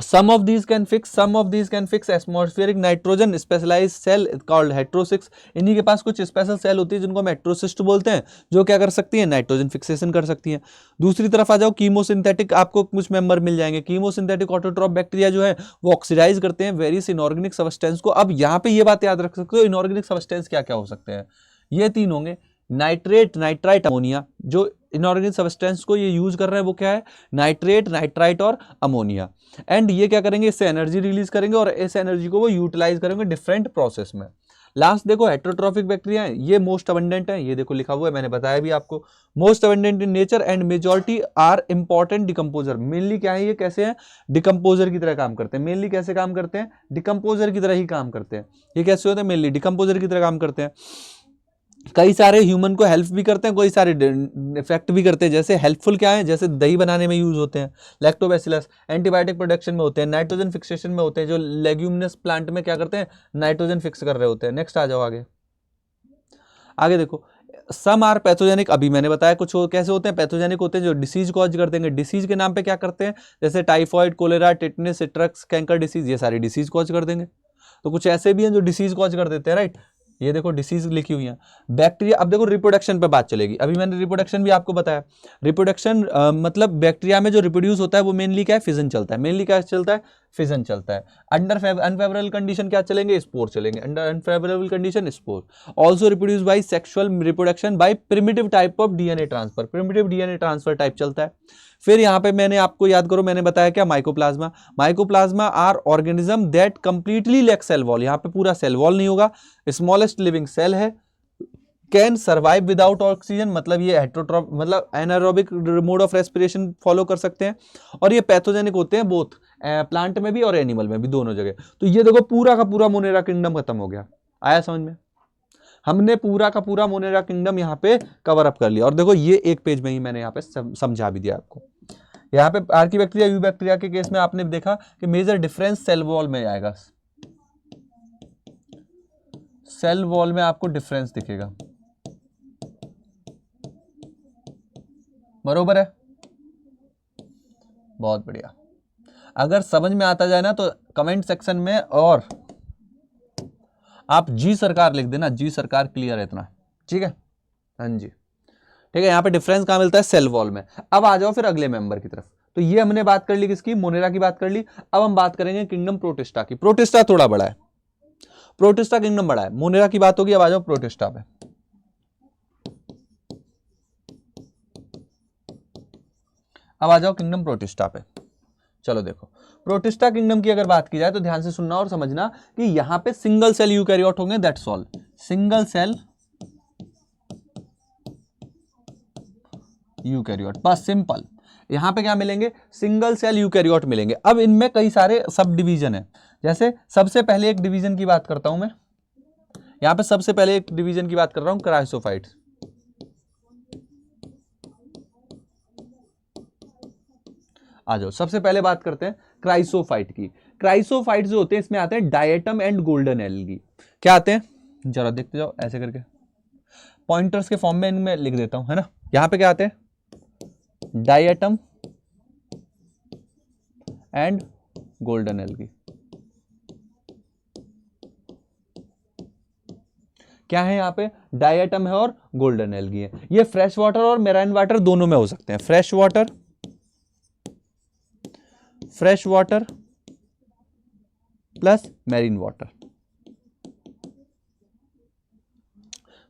some of these can fix atmospheric nitrogen specialized cell called heterocysts, इन्हीं के पास कुछ स्पेशल सेल होती है जिनको हम हेटेरोसिस्ट बोलते हैं, जो क्या कर सकती है, नाइट्रोजन फिक्सेशन कर सकती है। दूसरी तरफ आ जाओ, कीमोसिंथेटिक आपको कुछ मेंबर मिल जाएंगे। कीमोसिंथेटिक ऑटोट्रॉफ बैक्टीरिया जो है वो ऑक्सीडाइज करते हैं वेरियस इनऑर्गेनिक सब्सटेंस को। अब यहाँ पे ये बात याद रख सकते हो, इनऑर्गेनिक सब्सटेंस क्या क्या हो सकते हैं, ये तीन होंगे, नाइट्रेट, नाइट्राइट, अमोनिया। जो इनऑर्गेनिक सब्सटेंस को ये यूज कर रहे हैं वो क्या है, नाइट्रेट, नाइट्राइट और अमोनिया। एंड ये क्या करेंगे, इससे एनर्जी रिलीज करेंगे और इस एनर्जी को वो यूटिलाइज करेंगे डिफरेंट प्रोसेस में। लास्ट देखो, हेटेरोट्रॉफिक बैक्टीरिया है, ये मोस्ट अबंडेंट है, ये देखो लिखा हुआ है, मैंने बताया भी आपको, most abundant in nature and majority are important decomposer. Mainly क्या है, ये कैसे हैं, डिकम्पोजर की तरह काम करते हैं। मेनली कैसे काम करते हैं, डिकम्पोजर की तरह ही काम करते हैं। ये कैसे होते हैं, मेनली डिकम्पोजर की तरह काम करते हैं। कई सारे ह्यूमन को हेल्प भी करते हैं, कई सारे इफेक्ट भी करते हैं। जैसे हेल्पफुल क्या है, जैसे दही बनाने में यूज होते हैं, लैक्टोबैसिलस, एंटीबायोटिक प्रोडक्शन में होते हैं, नाइट्रोजन फिक्सेशन में होते हैं, जो लेग्यूमिनस प्लांट में क्या करते हैं, नाइट्रोजन फिक्स कर रहे होते हैं। नेक्स्ट आ जाओ आगे, आगे देखो, सम आर पैथोजेनिक, अभी मैंने बताया कुछ कैसे होते हैं, पैथोजेनिक होते हैं जो डिसीज कॉज कर देंगे। डिसीज के नाम पे क्या करते हैं, जैसे typhoid, cholera, tetanus, citrus, canker disease, ये सारी डिसीज कॉज कर देंगे। तो कुछ ऐसे भी हैं जो डिसीज कॉज कर देते हैं, राइट। ये देखो डिसीज लिखी हुई है। बैक्टीरिया, अब देखो रिप्रोडक्शन पे बात चलेगी। अभी मैंने रिप्रोडक्शन भी आपको बताया। रिप्रोडक्शन मतलब बैक्टीरिया में जो रिप्रोड्यूस होता है वो मेनली क्या है, फिजन चलता है। मेनली क्या चलता है, फिजन चलता है। अंडर अनफेवरेबल कंडीशन क्या चलेंगे, स्पोर चलेंगे। Under unfavourable condition spore. Also reproduce by sexual reproduction by primitive type of DNA transfer. Primitive DNA transfer type चलता है। फिर यहाँ पे मैंने आपको याद करो, मैंने बताया क्या, mycoplasma. Mycoplasma are organism that completely lack cell wall. यहाँ पे पूरा सेल वॉल नहीं होगा, स्मॉलेस्ट लिविंग सेल है। कैन सर्वाइव विदाउट ऑक्सीजन, मतलब ये हेट्रोट्रॉप मतलब anaerobic mode of respiration follow कर सकते हैं। और ये पैथोजेनिक होते हैं बोथ प्लांट में भी और एनिमल में भी, दोनों जगह। तो ये देखो पूरा का पूरा मोनेरा किंगडम खत्म हो गया। आया समझ में, हमने पूरा का पूरा मोनेरा किंगडम यहाँ पे कवर अप कर लिया। और देखो ये एक पेज में ही मैंने यहाँ पे समझा भी दिया आपको। यहाँ पे आर्कीबैक्टीरिया, यूबैक्टीरिया के केस में आपने देखा कि मेजर डिफरेंस सेल वॉल में आएगा। सेल वॉल में आपको डिफरेंस दिखेगा, बरोबर है। बहुत बढ़िया। अगर समझ में आता जाए ना तो कमेंट सेक्शन में और आप जी सरकार लिख देना, जी सरकार, क्लियर है इतना, ठीक है। हाँ जी, ठीक है। यहाँ पे डिफरेंस कहाँ मिलता है, सेल वॉल में। अब आ जाओ फिर अगले मेंबर की तरफ। तो ये हमने बात कर ली किसकी, मोनेरा की बात कर ली। अब हम बात करेंगे किंगडम प्रोटिस्टा की। प्रोटिस्टा थोड़ा बड़ा है, प्रोटिस्टा किंगडम बड़ा है। मोनेरा की बात होगी, अब आ जाओ प्रोटिस्टा पे। अब आ जाओ किंगडम प्रोटिस्टा पे। चलो देखो, प्रोटिस्टा किंगडम की अगर बात की जाए तो ध्यान से सुनना और समझना कि यहां पे सिंगल सेल यूकैरियोट होंगे, that's all. Single cell eukaryote, बस सिंपल। यहां पे क्या मिलेंगे, सिंगल सेल यूकैरियोट मिलेंगे। अब इनमें कई सारे सब डिवीजन है। जैसे सबसे पहले एक डिवीजन की बात करता हूं मैं, यहां पे सबसे पहले एक डिवीजन की बात कर रहा हूं, क्राइसोफाइट्स। आ जाओ, सबसे पहले बात करते हैं क्राइसोफाइट की। क्राइसोफाइट जो होते हैं इसमें आते हैं डायटम एंड गोल्डन एल्गी। क्या आते हैं, जरा देखते जाओ ऐसे करके, पॉइंटर्स के फॉर्म में इनमें लिख देता हूं, है ना। यहां पे क्या आते हैं, डायटम एंड गोल्डन एल्गी। क्या है यहाँ पे, डायटम है और गोल्डन एल्गी है। ये फ्रेश वाटर और मेराइन वाटर दोनों में हो सकते हैं। Fresh water plus marine water,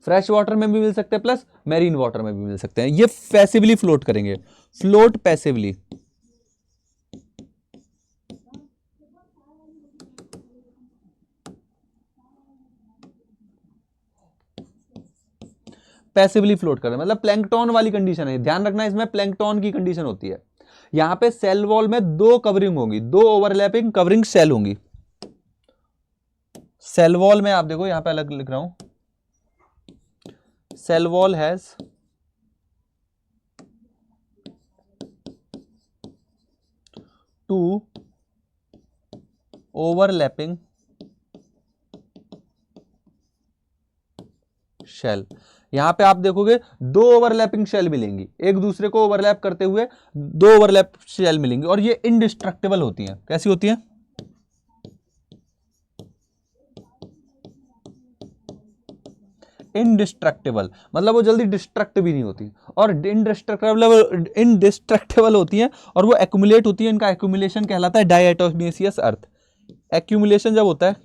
fresh water में भी मिल सकते हैं प्लस मैरीन वाटर में भी मिल सकते हैं। ये पैसिवली फ्लोट करेंगे, फ्लोट पैसिवली। पैसिवली फ्लोट कर रहे हैं, मतलब प्लैंकटन वाली कंडीशन है। ध्यान रखना, इसमें प्लैंकटन की कंडीशन होती है। यहां पे सेल वॉल में दो कवरिंग होंगी, दो ओवरलैपिंग कवरिंग सेल होंगी। सेल वॉल में आप देखो, यहां पे अलग लिख रहा हूं, cell wall has two overlapping shell. यहां पे आप देखोगे दो ओवरलैपिंग शेल मिलेंगी, एक दूसरे को ओवरलैप करते हुए दो ओवरलैप शेल मिलेंगी। और ये इनडिस्ट्रक्टेबल होती हैं। कैसी होती हैं, इनडिस्ट्रक्टेबल, मतलब वो जल्दी डिस्ट्रक्ट भी नहीं होती। और इनडिस्ट्रक्टेबल होती हैं और वो एक्यूमुलेट होती है। इनका एक्यूमुलेशन कहलाता है डायटोग्नेसियस अर्थ। एक्यूमुलेशन जब होता है,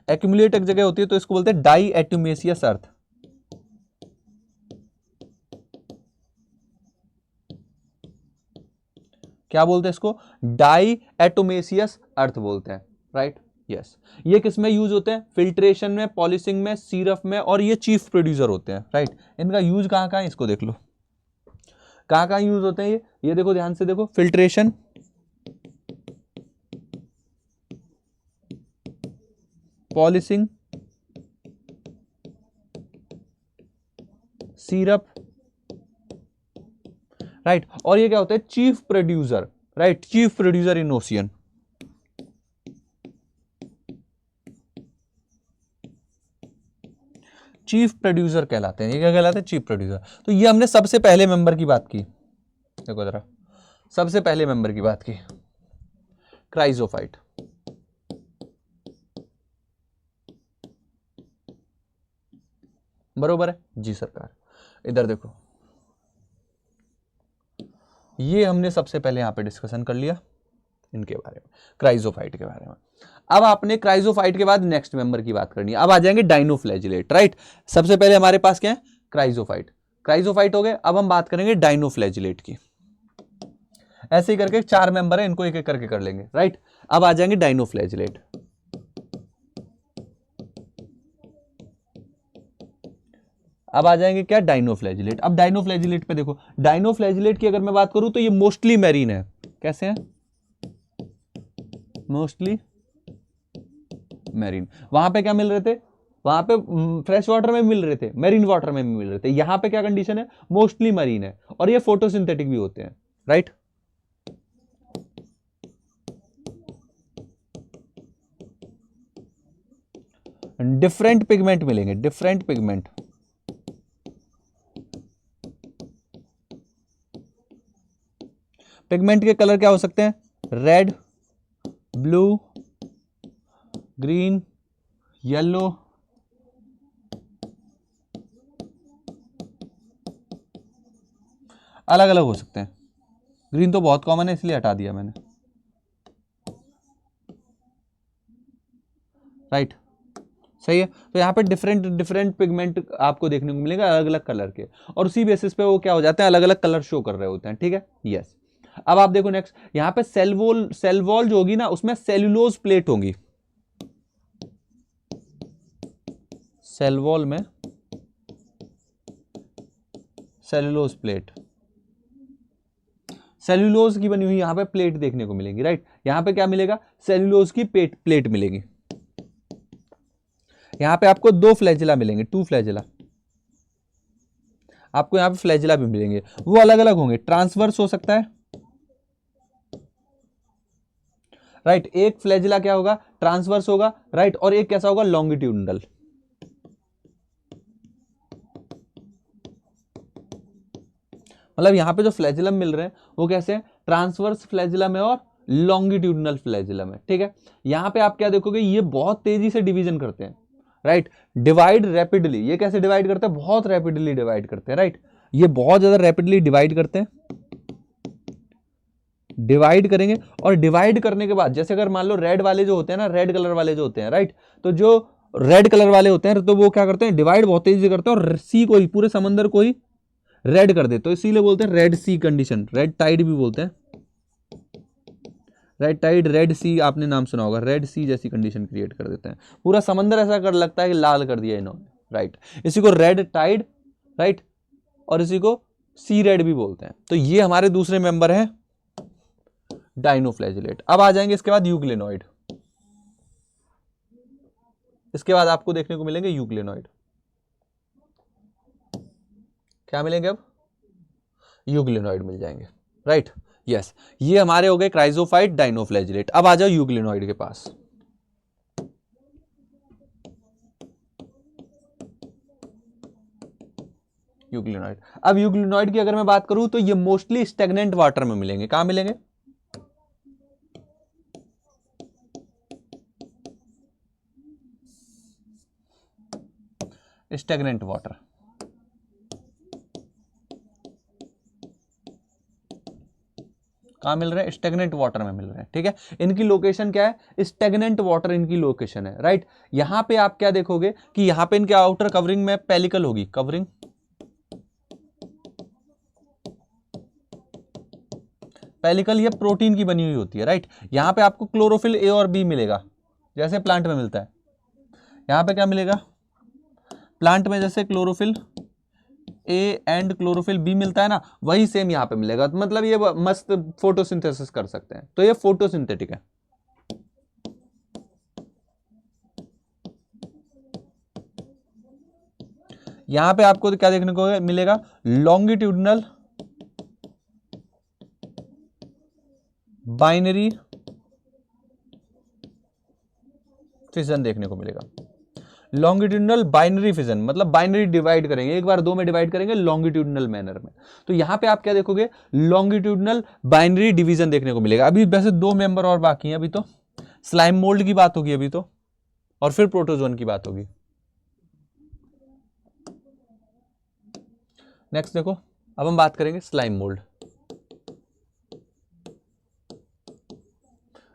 एक्यूमुलेट एक जगह होती है तो इसको बोलते हैं डाई एटोमेसियस अर्थ। क्या बोलते हैं इसको, डाई एटोमेसियस अर्थ बोलते हैं, राइट। यस, ये किस में यूज होते हैं, फिल्ट्रेशन में, पॉलिशिंग में, सीरप में, और ये चीफ प्रोड्यूसर होते हैं, राइट। इनका यूज कहां कहां है इसको देख लो, कहां कहां यूज होते हैं ये देखो, ध्यान से देखो, फिल्ट्रेशन, पॉलिशिंग, सीरप, राइट। और ये क्या होता है, chief producer, right, chief producer इन ओशियन। चीफ प्रोड्यूसर कहलाते हैं। ये क्या कहलाते हैं? Chief producer. तो ये हमने सबसे पहले मेंबर की बात की, देखो जरा, सबसे पहले मेंबर की बात की, क्राइजोफाइट। बरोबर है जी सरकार। इधर देखो, ये हमने सबसे पहले यहां पे डिस्कशन कर लिया इनके बारे में, क्राइजोफाइट के बारे में। अब आपने क्राइजोफाइट के बाद नेक्स्ट मेंबर की बात करनी है। अब आ जाएंगे डाइनोफ्लैजिलेट, राइट। सबसे पहले हमारे पास क्या है? क्राइजोफाइट। क्राइजोफाइट हो गए। अब हम बात करेंगे डाइनोफ्लैजिलेट की। ऐसे ही करके 4 मेंबर है, इनको एक एक करके कर लेंगे, राइट। अब आ जाएंगे डाइनोफ्लैजिलेट। अब आ जाएंगे क्या? डाइनोफ्लैजिलेट। अब डाइनोफ्लैजिलेट पे देखो, डाइनोफ्लैजिलेट की अगर मैं बात करूं तो ये मोस्टली मैरीन है। कैसे है? Mostly marine. वहां पे क्या मिल रहे थे? वहां पे फ्रेश वाटर में मिल रहे थे, मैरीन वाटर में भी मिल रहे थे। यहां पे क्या कंडीशन है? मोस्टली मरीन है, और ये फोटोसिंथेटिक भी होते हैं, राइट। डिफरेंट पिगमेंट मिलेंगे, डिफरेंट पिगमेंट। पिगमेंट के कलर क्या हो सकते हैं? रेड, ब्लू, ग्रीन, येलो, अलग अलग हो सकते हैं। ग्रीन तो बहुत कॉमन है इसलिए हटा दिया मैंने, राइट। सही है। तो यहाँ पे डिफरेंट डिफरेंट पिगमेंट आपको देखने को मिलेगा, अलग अलग कलर के, और उसी बेसिस पे वो क्या हो जाते हैं? अलग अलग कलर शो कर रहे होते हैं, ठीक है। यस। अब आप देखो नेक्स्ट, यहाँ पे सेल वॉल जो होगी ना, उसमें सेल्यूलोज प्लेट होंगी। सेल वॉल में सेल्यूलोज प्लेट, सेल्यूलोज की बनी हुई यहां पे प्लेट देखने को मिलेगी, राइट। यहां पे क्या मिलेगा? सेल्यूलोज की प्लेट मिलेगी। यहां पे आपको 2 फ्लैजिला मिलेंगे, 2 फ्लैजिला। आपको यहां पे फ्लैजिला भी मिलेंगे, वो अलग अलग होंगे। ट्रांसवर्स हो सकता है, राइट। एक फ्लैजिला क्या होगा? ट्रांसवर्स होगा, राइट। और एक कैसा होगा? लॉन्गिट्यूडनल। मतलब यहां पे जो फ्लैजिलम मिल रहे हैं वो कैसे हैं? ट्रांसवर्स फ्लैजिलम है और लॉन्गिट्यूडनल फ्लैजिलम है, ठीक है। यहां पे आप क्या देखोगे? ये बहुत तेजी से डिवीजन करते हैं, राइट। Divide rapidly. ये कैसे डिवाइड करते हैं? बहुत रैपिडली डिवाइड करते हैं, राइट। ये बहुत ज्यादा रैपिडली डिवाइड करते हैं, डिवाइड करेंगे। और डिवाइड करने के बाद, जैसे अगर मान लो रेड वाले जो होते हैं ना, रेड कलर वाले जो होते हैं, राइट, तो जो रेड कलर वाले होते हैं तो वो क्या करते हैं? डिवाइड बहुत तेजी से करते हैं, और सी को ही, पूरे समंदर को ही रेड कर दे, तो इसीलिए बोलते हैं रेड सी कंडीशन, रेड टाइड भी बोलते हैं। रेड टाइड, रेड सी आपने नाम सुना होगा, रेड सी जैसी कंडीशन क्रिएट कर देते हैं। पूरा समंदर ऐसा कर लगता है कि लाल कर दिया इन्होंने, राइट। इसी को रेड टाइड, राइट, और इसी को सी रेड भी बोलते हैं। तो ये हमारे दूसरे मेंबर हैं डाइनोफ्लैजिलेट। अब आ जाएंगे इसके बाद यूग्लेनॉइड। इसके बाद आपको देखने को मिलेंगे यूग्लेनॉइड। क्या मिलेंगे? अब यूग्लेनॉइड मिल जाएंगे, राइट। यस। ये हमारे हो गए क्राइजोफाइट, डाइनोफ्लैजिलेट। अब आ जाओ यूग्लेनॉइड के पास। यूग्लेनॉइड। अब यूग्लेनॉइड की अगर मैं बात करूं तो ये मोस्टली स्टेगनेंट वाटर में मिलेंगे। कहां मिलेंगे? Stagnant water. कहां मिल रहे हैं? स्टेगनेंट वाटर में मिल रहे हैं, ठीक है। इनकी लोकेशन क्या है? स्टेगनेंट वाटर इनकी लोकेशन है, राइट। यहां पे आप क्या देखोगे कि यहां पे इनके आउटर कवरिंग में पेलिकल होगी, कवरिंग, पेलिकल ये प्रोटीन की बनी हुई होती है, राइट। यहां पे आपको क्लोरोफिल ए और बी मिलेगा, जैसे प्लांट में मिलता है। यहां पे क्या मिलेगा? प्लांट में जैसे chlorophyll a and chlorophyll b मिलता है ना, वही सेम यहां पे मिलेगा। मतलब ये मस्त फोटोसिंथेसिस कर सकते हैं, तो ये फोटोसिंथेटिक है। यहां पे आपको क्या देखने को मिलेगा? लॉन्गिट्यूडनल बाइनरी फिजन देखने को मिलेगा। लॉन्गिट्यूडनल बाइनरी फिजन, मतलब बाइनरी डिवाइड करेंगे, एक बार दो में डिवाइड करेंगे लॉन्गिट्यूडनल मैनर में। तो यहां पे आप क्या देखोगे, लॉन्गिट्यूडनल बाइनरी डिवीजन देखने को मिलेगा। अभी वैसे दो मेंबर और बाकी हैं, अभी तो स्लाइम मोल्ड की बात होगी अभी तो, और फिर प्रोटोजोन की बात होगी। नेक्स्ट देखो, अब हम बात करेंगे स्लाइम मोल्ड।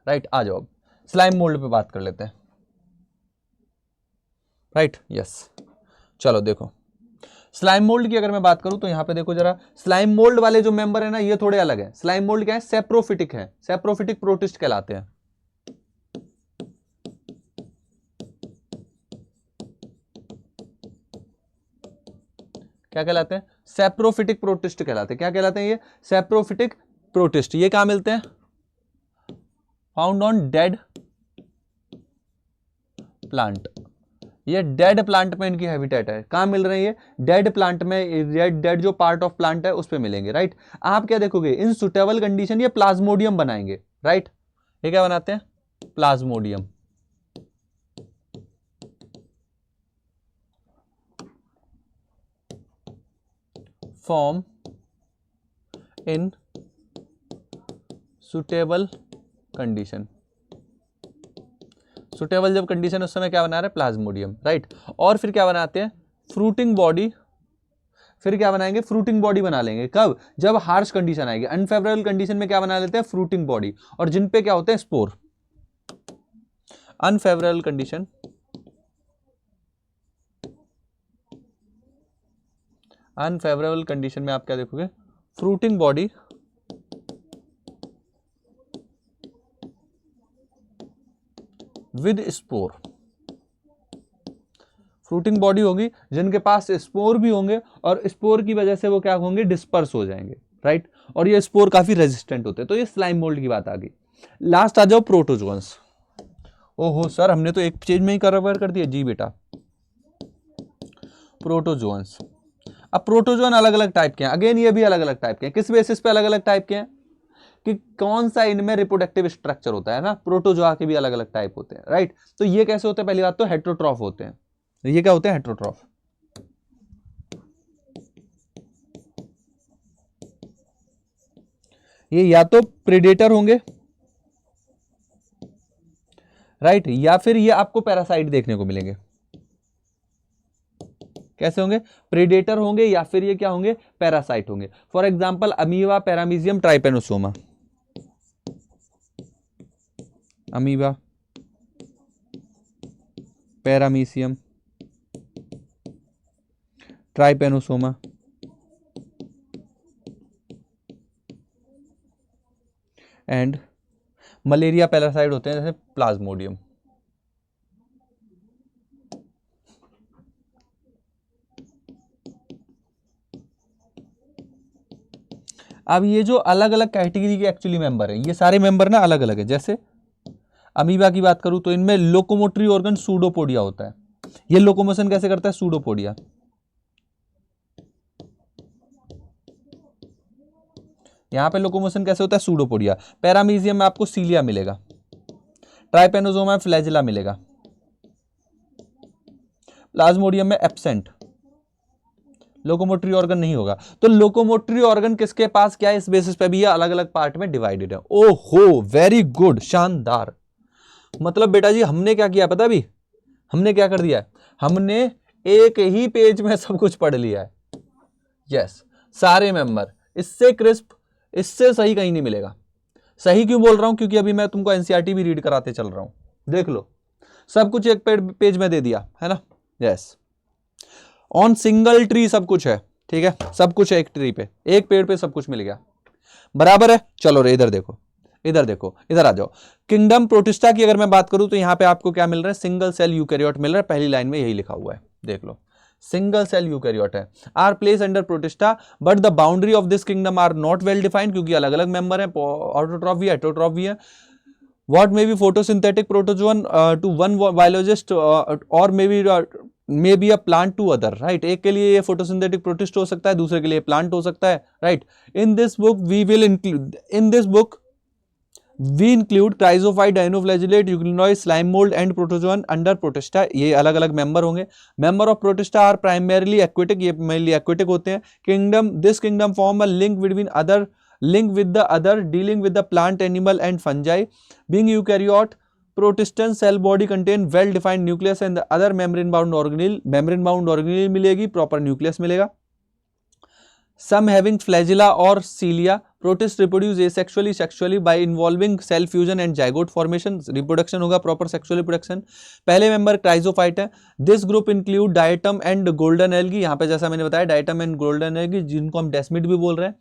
राइट, आ जाओ स्लाइम मोल्ड पे बात कर लेते हैं। राइट, यस, चलो देखो स्लाइम मोल्ड की अगर मैं बात करूं तो यहां पे देखो जरा, स्लाइम मोल्ड वाले जो मेंबर है ना ये थोड़े अलग है। स्लाइम मोल्ड क्या है, सेप्रोफिटिक है, सेप्रोफिटिक प्रोटिस्ट कहलाते हैं। क्या कहलाते हैं, सेप्रोफिटिक प्रोटिस्ट कहलाते हैं। क्या कहलाते हैं ये, सेप्रोफिटिक प्रोटिस्ट। ये कहां मिलते हैं, फाउंड ऑन डेड प्लांट। ये डेड प्लांट में इनकी हैबिटेट है। कहां मिल रहे हैं ये, डेड प्लांट में, डेड जो पार्ट ऑफ प्लांट है उस पे मिलेंगे। राइट, आप क्या देखोगे, इन सुटेबल कंडीशन ये प्लाज्मोडियम बनाएंगे। राइट, ये क्या बनाते हैं, Plasmodium. Form in suitable condition. Suitable जब कंडीशन उस समय क्या बना रहे हैं, प्लाज्मोडियम। राइट, और फिर क्या बनाते हैं, फ्रूटिंग बॉडी। फिर क्या बनाएंगे, फ्रूटिंग बॉडी बना लेंगे। कब, जब हार्श कंडीशन आएगी। अनफेवरेबल कंडीशन में क्या बना लेते हैं, फ्रूटिंग बॉडी, और जिन पे क्या होते हैं, spore. Unfavourable condition, unfavourable condition में आप क्या देखोगे, fruiting body with spore. Fruiting body होगी जिनके पास स्पोर भी होंगे, और स्पोर की वजह से वो क्या होंगे, डिस्पर्स हो जाएंगे। राइट, और ये स्पोर काफी रेजिस्टेंट होते हैं। तो ये स्लाइम मोल्ड की बात आ गई। लास्ट आ जाओ प्रोटोजोन्स। ओहो सर, हमने तो एक पेज में ही कवर कर दिया। जी बेटा, प्रोटोजोन्स। अब प्रोटोजोन अलग अलग टाइप के हैं। अगेन ये भी अलग अलग टाइप के हैं। किस बेसिस पे अलग अलग टाइप के हैं, कि कौन सा इनमें रिप्रोडक्टिव स्ट्रक्चर होता है ना। प्रोटोजोआ के भी अलग अलग टाइप होते हैं। राइट, तो ये कैसे होते हैं, पहली बात तो हेट्रोट्रॉफ होते हैं। ये क्या होते हैं, हेट्रोट्रॉफ। ये या तो प्रेडेटर होंगे, राइट, या फिर ये आपको पैरासाइट देखने को मिलेंगे। कैसे होंगे, प्रेडेटर होंगे, या फिर ये क्या होंगे, पैरासाइट होंगे। For example amoeba, paramecium, Trypanosoma. Amoeba, paramecium, Trypanosoma, and malaria parasite होते हैं, जैसे प्लाज्मोडियम। अब ये जो अलग अलग कैटेगरी के एक्चुअली मेंबर हैं, ये सारे मेंबर ना अलग अलग है। जैसे अमीबा की बात करूं तो इनमें लोकोमोटरी ऑर्गन सूडोपोडिया होता है। ये लोकोमोशन कैसे करता है, सूडोपोडिया। यहां पे लोकोमोशन कैसे होता है, सूडोपोडिया। पैरामीशियम में आपको सीलिया मिलेगा, ट्राइपेनोसोमा में फ्लैजिला मिलेगा, प्लाज्मोडियम में एब्सेंट, लोकोमोटरी ऑर्गन नहीं होगा। तो लोकोमोटरी ऑर्गन किसके पास क्या है, इस बेसिस पे भी ये अलग अलग पार्ट में डिवाइडेड है। ओहो, वेरी गुड, शानदार। मतलब बेटा जी हमने क्या किया पता, अभी हमने क्या कर दिया है, हमने एक ही पेज में सब कुछ पढ़ लिया है। यस, सारे मेंबर, इससे क्रिस्प, इससे सही कहीं नहीं मिलेगा। सही क्यों बोल रहा हूं, क्योंकि अभी मैं तुमको एनसीईआरटी भी रीड कराते चल रहा हूं। देख लो, सब कुछ एक पेज में दे दिया है ना। यस, ऑन सिंगल ट्री सब कुछ है। ठीक है, सब कुछ है एक ट्री पे, एक पेड़ पे सब कुछ मिल गया, बराबर है। चलो रे, इधर देखो, इधर देखो, इधर आ जाओ। किंगडम प्रोटिस्टा की अगर मैं बात करूं तो यहां पे आपको क्या मिल रहा है, सिंगल सेल यूकैरियोट मिल रहा है। पहली लाइन में यही लिखा हुआ है, देख लो, सिंगल सेल यूकैरियोट है। Are place under protista but the boundary of this kingdom are not well defined, क्योंकि अलग अलग मेंबर है, ऑटोट्रॉफ भी है, हेटेरोट्रॉफ भी है। What may be photosynthetic protozoan to one biologist or maybe a plant to other, right? एक के लिए ये photosynthetic protist हो सकता है, दूसरे के लिए plant हो सकता है, right? In this book we will include, in this book we include chrysophyte, dinoflagellate, euglenoid, slime mould and protozoan under protista. ये अलग अलग मेंबर होंगे। Member of protista are primarily aquatic, ये मेनली एक्वेटिक होते हैं। Kingdom, this kingdom form a link between other, link with the other, dealing with the plant, animal and fungi. Being eukaryote, protistan cell body contain well defined nucleus and other membrane bound organelle, membrane bound organelle मिलेगी, proper nucleus मिलेगा। Some having flagella or cilia. Protists reproduce asexually, sexually by involving cell fusion and zygote formation. Reproduction होगा proper sexual reproduction। पहले member क्राइजोफाइट है। This group include diatom and golden algae। यहाँ पे जैसा मैंने बताया diatom and golden algae, जिनको हम डेस्मिड भी बोल रहे हैं।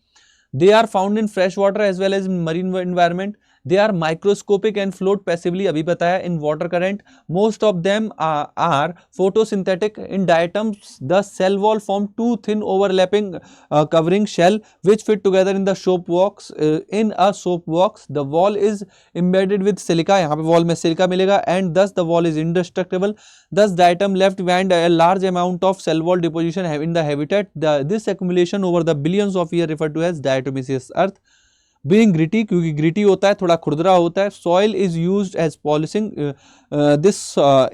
They are found in fresh water as well as in marine environment. They are microscopic and float passively, अभी बताया, in water current. Most of them are photosynthetic. In diatoms, the cell wall form two thin overlapping covering shell which fit together in the soap box. In a soap box, the wall is embedded with silica. यहाँ पे wall में silica मिलेगा and thus the wall is indestructible. Thus diatom left behind a large amount of cell wall deposition in the habitat. This accumulation over the billions of years referred to as diatomaceous earth. Being gritty, क्योंकि gritty होता है, थोड़ा खुरदरा होता है। Soil is used as polishing.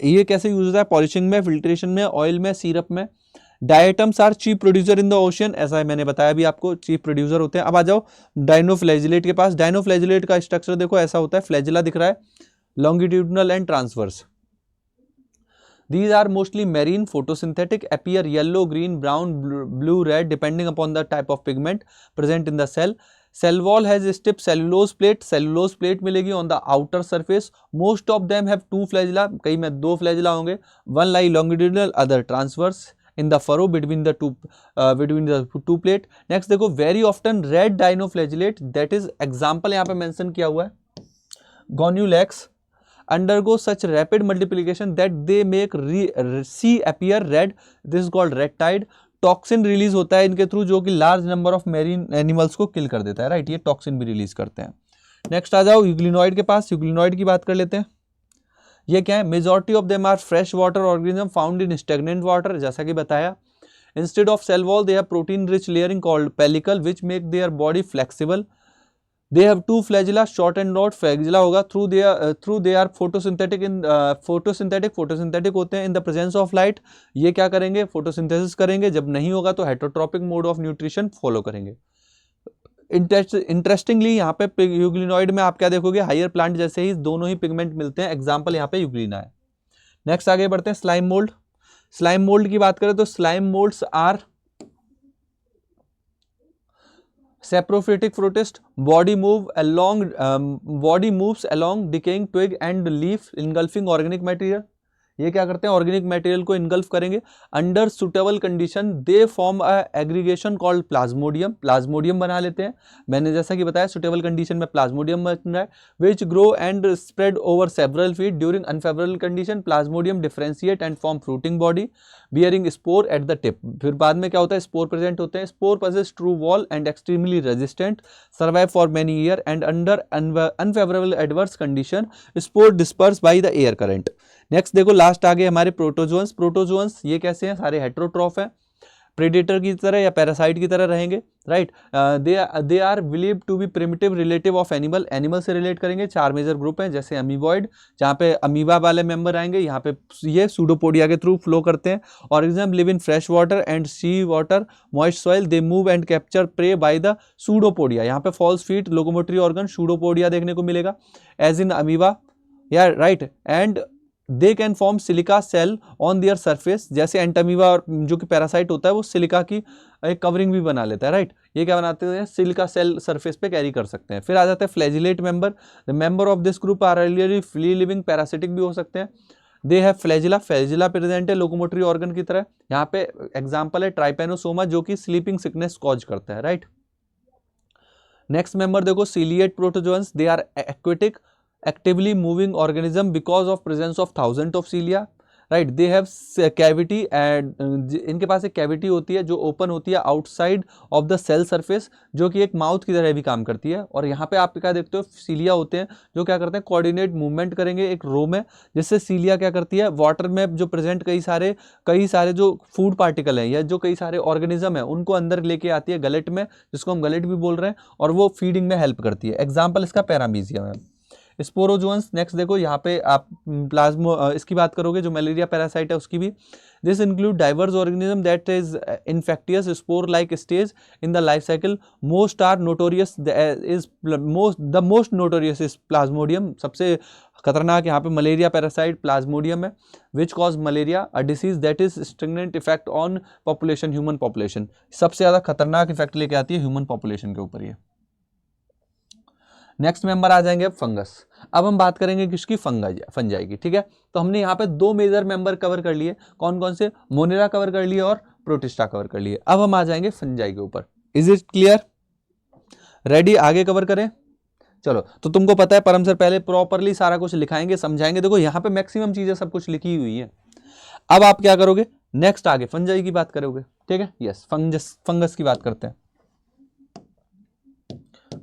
ये कैसे use होता है? पॉलिशिंग में, फिल्ट्रेशन में, ऑयल में, सिरप में। Diatoms are chief producer in the ocean, ऐसा मैंने बताया भी आपको, चीफ प्रोड्यूसर होते हैं। अब आ जाओ डाइनोफ्लैजिलेट के पास। डाइनोफ्लैजिलेट का स्ट्रक्चर देखो, ऐसा होता है, फ्लैजिला दिख रहा है, longitudinal and transverse. These are mostly marine, photosynthetic, appear yellow, green, brown, blue, red depending upon the type of pigment present in the cell. Cell wall has a stiff cellulose plate. Cellulose plate मिलेगी on the outer surface. Most of them have two flagella. कई में दो flagella होंगे. One lie longitudinal, other transverse in the furrow between the two plate. Next देखो, very often red dinoflagellate, that is example यहाँ पे mention किया हुआ है, Gonulax, undergo such rapid multiplication that they make sea appear red. This is called red tide. Toxin release होता है इनके through, जो कि large number of marine animals को किल कर देता है, राइट। ये टॉक्सिन भी रिलीज करते हैं। नेक्स्ट आ जाओ यूग्लिनॉइड के पास। यूग्लिनॉइड की बात कर लेते हैं। ये क्या है? Majority of them are fresh water organism found in stagnant water, जैसा कि बताया। Instead of cell wall they have protein rich layering called pellicle which make their body flexible. They have two flagella, short and broad. Flagella होगा, through they are photosynthetic in photosynthetic होते हैं in the presence of light। ये क्या करेंगे? photosynthesis करेंगे। जब नहीं होगा तो heterotropic mode of nutrition follow करेंगे। इंटरेस्टिंगली यहाँ पे यूग्लिनॉइड में आप क्या देखोगे? हायर प्लांट जैसे ही दोनों ही पिगमेंट मिलते हैं। एग्जाम्पल यहाँ पे यूग्लिना है। नेक्स्ट आगे बढ़ते हैं, स्लाइम मोल्ड। स्लाइम मोल्ड की बात करें तो slime moulds are saprophytic protist. Body moves along decaying twig and leaf, engulfing organic material. ये क्या करते हैं? ऑर्गेनिक मटेरियल को इनगल्फ करेंगे। Under suitable condition they form a aggregation called Plasmodium. Plasmodium बना लेते हैं। मैंने जैसा कि बताया सुटेबल कंडीशन में प्लाज्मोडियम बन रहा है। Which grow and spread over several feet. During unfavourable condition Plasmodium differentiate and form fruiting body bearing spore at the tip. फिर बाद में क्या होता है? स्पोर प्रेजेंट होते हैं। Spore possess true wall and extremely resistant, survive for many year and under unfavourable adverse condition spore disperse by the air current. Next देखो, last आगे हमारे प्रोटोजोन्स। प्रोटोजोन्स ये कैसे हैं? सारे हेट्रोट्रॉफ हैं, प्रेडेटर की तरह या पैरासाइट की तरह रहेंगे, right. They are believe to be primitive relative of animal. Animal से रिलेट करेंगे। चार मेजर ग्रुप हैं, जैसे अमीबॉइड, जहाँ पे अमीबा वाले मेंबर आएंगे, यहाँ पे ये सूडोपोडिया के थ्रू फ्लो करते हैं। Organism live in fresh water and sea water moist soil. They move and capture prey by the pseudopodia. यहाँ पे false feet, locomotory organ, pseudopodia देखने को मिलेगा, एज इन अमीबा, या right. And they can form silica shell on their surface. जैसे entamoeba जो कि parasite होता है, वो सिलिका की एक कवरिंग भी बना लेता है, राइट। ये क्या बनाते हैं? सिलिका सेल सरफेस पे कैरी कर सकते हैं। फिर आ जाते हैं flagellate member. The member of this group are really free living, parasitic भी हो सकते हैं। They have flagella. Flagella present है लोकोमोटरी ऑर्गन की तरह। यहाँ पे एग्जाम्पल है ट्राइपेनोसोमा, जो कि स्लीपिंग सिकनेस कॉज करता है, राइट। नेक्स्ट मेंबर देखो, ciliate protozoans. They are aquatic, actively moving organism because of presence of thousands of cilia. Right, they have cavity and इनके पास एक कैविटी होती है जो ओपन होती है outside of the cell surface, जो कि एक माउथ की तरह भी काम करती है। और यहाँ पे आप क्या देखते हो, सीलिया होते हैं जो क्या करते हैं, कोऑर्डिनेट मूवमेंट करेंगे एक रो में, जिससे सीलिया क्या करती है, वाटर में जो प्रेजेंट कई सारे जो फूड पार्टिकल हैं या जो कई सारे ऑर्गेनिज्म है उनको अंदर लेके आती है गलेट में, जिसको हम गलेट भी बोल रहे हैं, और वो फीडिंग में हेल्प करती है। एग्जाम्पल इसका पैरामीजियम है। स्पोरोजोन्स, नेक्स्ट देखो यहाँ पे आप प्लाज्मो इसकी बात करोगे जो मलेरिया पैरासाइट है उसकी भी। This include diverse organism that is infectious spore like stage in the life cycle. Most are notorious is the most notorious is plasmodium, सबसे खतरनाक यहाँ पे मलेरिया पैरासाइट प्लाज्मोडियम है, which cause malaria, a disease that is stringent effect on population, human population. सबसे ज्यादा खतरनाक effect लेके आती है ह्यूमन पॉपुलेशन के ऊपर ये। नेक्स्ट मेंबर आ जाएंगे अब फंगस। अब हम बात करेंगे किसकी, फंजाई की, ठीक है। तो हमने यहाँ पे दो मेजर मेंबर कवर कर लिए, कौन कौन से, मोनेरा कवर कर लिए और प्रोटिस्टा कवर कर लिए। अब हम आ जाएंगे फंजाई के ऊपर। इज इट क्लियर, रेडी, आगे कवर करें। चलो, तो तुमको पता है परम सर पहले प्रॉपरली सारा कुछ लिखाएंगे, समझाएंगे। देखो यहाँ पे मैक्सिमम चीजें सब कुछ लिखी हुई है। अब आप क्या करोगे, नेक्स्ट आगे फंजाई की बात करोगे, ठीक है। यस, फंगस की बात करते हैं।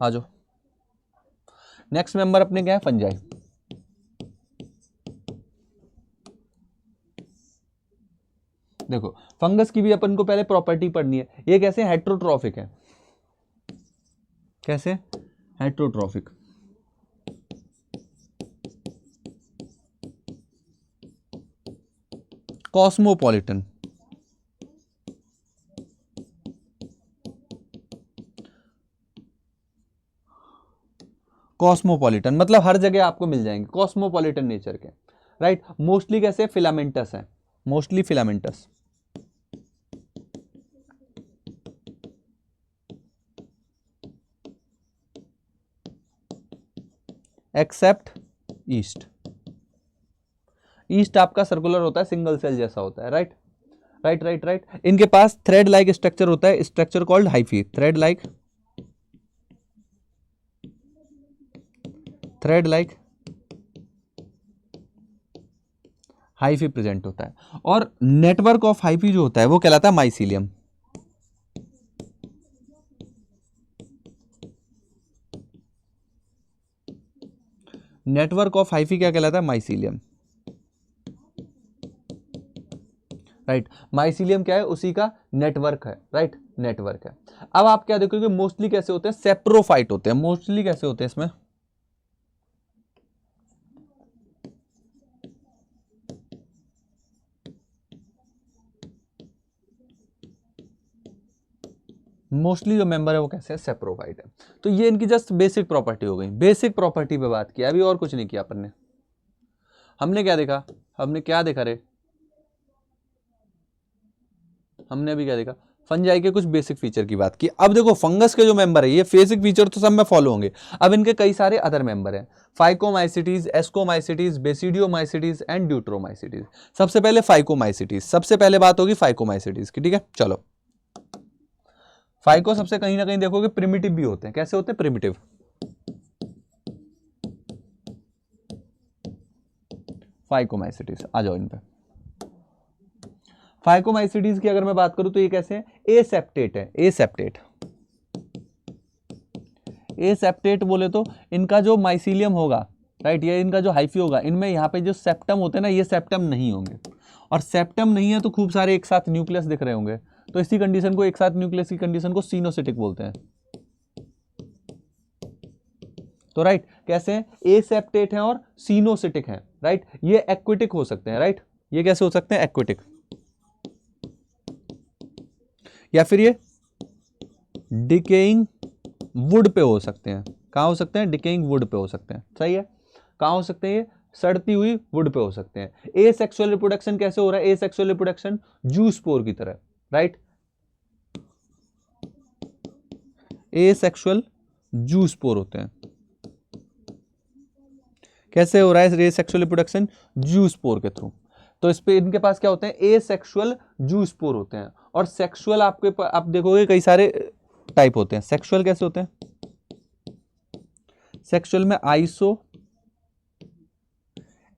आ जाओ, नेक्स्ट मेंबर अपने क्या है, फंजाई। देखो फंगस की भी अपन को पहले प्रॉपर्टी पढ़नी है। ये कैसे हेट्रोट्रॉफिक है, कैसे हेट्रोट्रॉफिक, कॉस्मोपॉलिटन, कॉस्मोपॉलिटन मतलब हर जगह आपको मिल जाएंगे, कॉस्मोपॉलिटन नेचर के, राइट। मोस्टली कैसे, फिलामेंटस है, mostly filamentous, except yeast. Yeast आपका सर्कुलर होता है, सिंगल सेल जैसा होता है, राइट राइट राइट राइट। इनके पास थ्रेड लाइक स्ट्रक्चर होता है, structure called hyphae, thread like hyphae present होता है। और नेटवर्क ऑफ हाइफी जो होता है वो कहलाता है माइसीलियम। नेटवर्क ऑफ हाइफी क्या कहलाता है, माइसीलियम, राइट। माइसीलियम क्या है, उसी का नेटवर्क है, राइट, नेटवर्क है। अब आप क्या देखोगे, मोस्टली कैसे होते हैं, सेप्रोफाइट होते हैं। मोस्टली कैसे होते हैं इसमें, मोस्टली जो मेंबर है वो कैसे है, सेप्रोफाइट है। तो ये इनकी जस्ट बेसिक प्रॉपर्टी हो गई। बेसिक प्रॉपर्टी पे बात किया, अभी और कुछ नहीं किया अपन ने। हमने क्या देखा, हमने क्या देखा रे, हमने अभी क्या देखा, फंजाई के कुछ बेसिक फीचर की बात की। अब देखो फंगस के जो मेंबर है, ये बेसिक फीचर तो सब में फॉलो होंगे। अब इनके कई सारे अदर मेंबर हैं, phycomycetes, ascomycetes, basidiomycetes and Deuteromycetes. सबसे पहले फाइकोमाइसिटीज, सबसे पहले बात होगी फाइकोमाइसिटीज की, ठीक है। चलो, फाइको सबसे कहीं ना कहीं देखोगे प्रिमिटिव भी होते हैं। कैसे होते हैं, प्रिमिटिव। फाइकोमाइसिटीज आ जाओ इन पे। फाइकोमाइसिटीज की अगर मैं बात करूं तो ये कैसे है, एसेप्टेट है, एसेप्टेट। एसेप्टेट बोले तो इनका जो माइसीलियम होगा, राइट, ये इनका जो हाइफी होगा, इनमें यहाँ पे जो सेप्टम होते हैं ना, ये सेप्टम नहीं होंगे। और सेप्टम नहीं है तो खूब सारे एक साथ न्यूक्लियस दिख रहे होंगे। तो इसी कंडीशन को, एक साथ न्यूक्लियस की कंडीशन को सिनोसिटिक बोलते हैं। तो राइट, कैसे हैं, एसेप्टेट है और सिनोसिटिक है, राइट। ये एक्विटिक हो सकते हैं, राइट। ये कैसे हो सकते हैं, एक्विटिक, या फिर ये डिकेइंग वुड पे हो सकते हैं। कहाँ हो सकते हैं, डिकेइंग वुड पे हो सकते हैं, सही है। कहाँ हो सकते हैं, ये सड़ती हुई वुड पे हो सकते हैं। एसेक्सुअल रिप्रोडक्शन कैसे हो रहा है, एसेक्सुअल रिप्रोडक्शन जूस्पोर की तरह, राइट। एसेक्सुअल जूस्पोर होते हैं। कैसे हो रहा है एसेक्सुअल रिप्रोडक्शन, जूस्पोर के थ्रू। तो इस पे इनके पास क्या होते हैं, एसेक्सुअल जूस्पोर होते हैं। और सेक्सुअल आप देखोगे कई सारे टाइप होते हैं। सेक्सुअल कैसे होते हैं, सेक्सुअल में iso,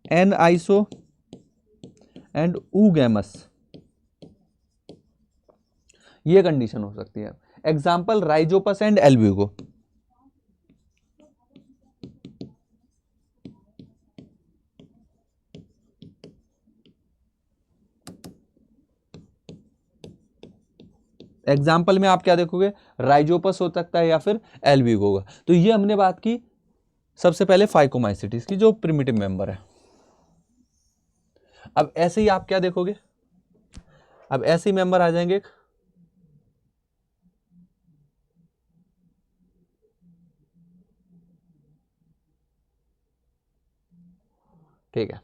aniso and oogamous, ये कंडीशन हो सकती है। Example rhizopus and albugo. Example में आप क्या देखोगे, राइजोपस हो सकता है या फिर एल्ब्यूगो होगा। तो ये हमने बात की सबसे पहले फाइकोमाइसिटीज की, जो प्रिमिटिव मेंबर है। अब ऐसे ही आप क्या देखोगे, अब ऐसे ही मेंबर आ जाएंगे, ठीक है,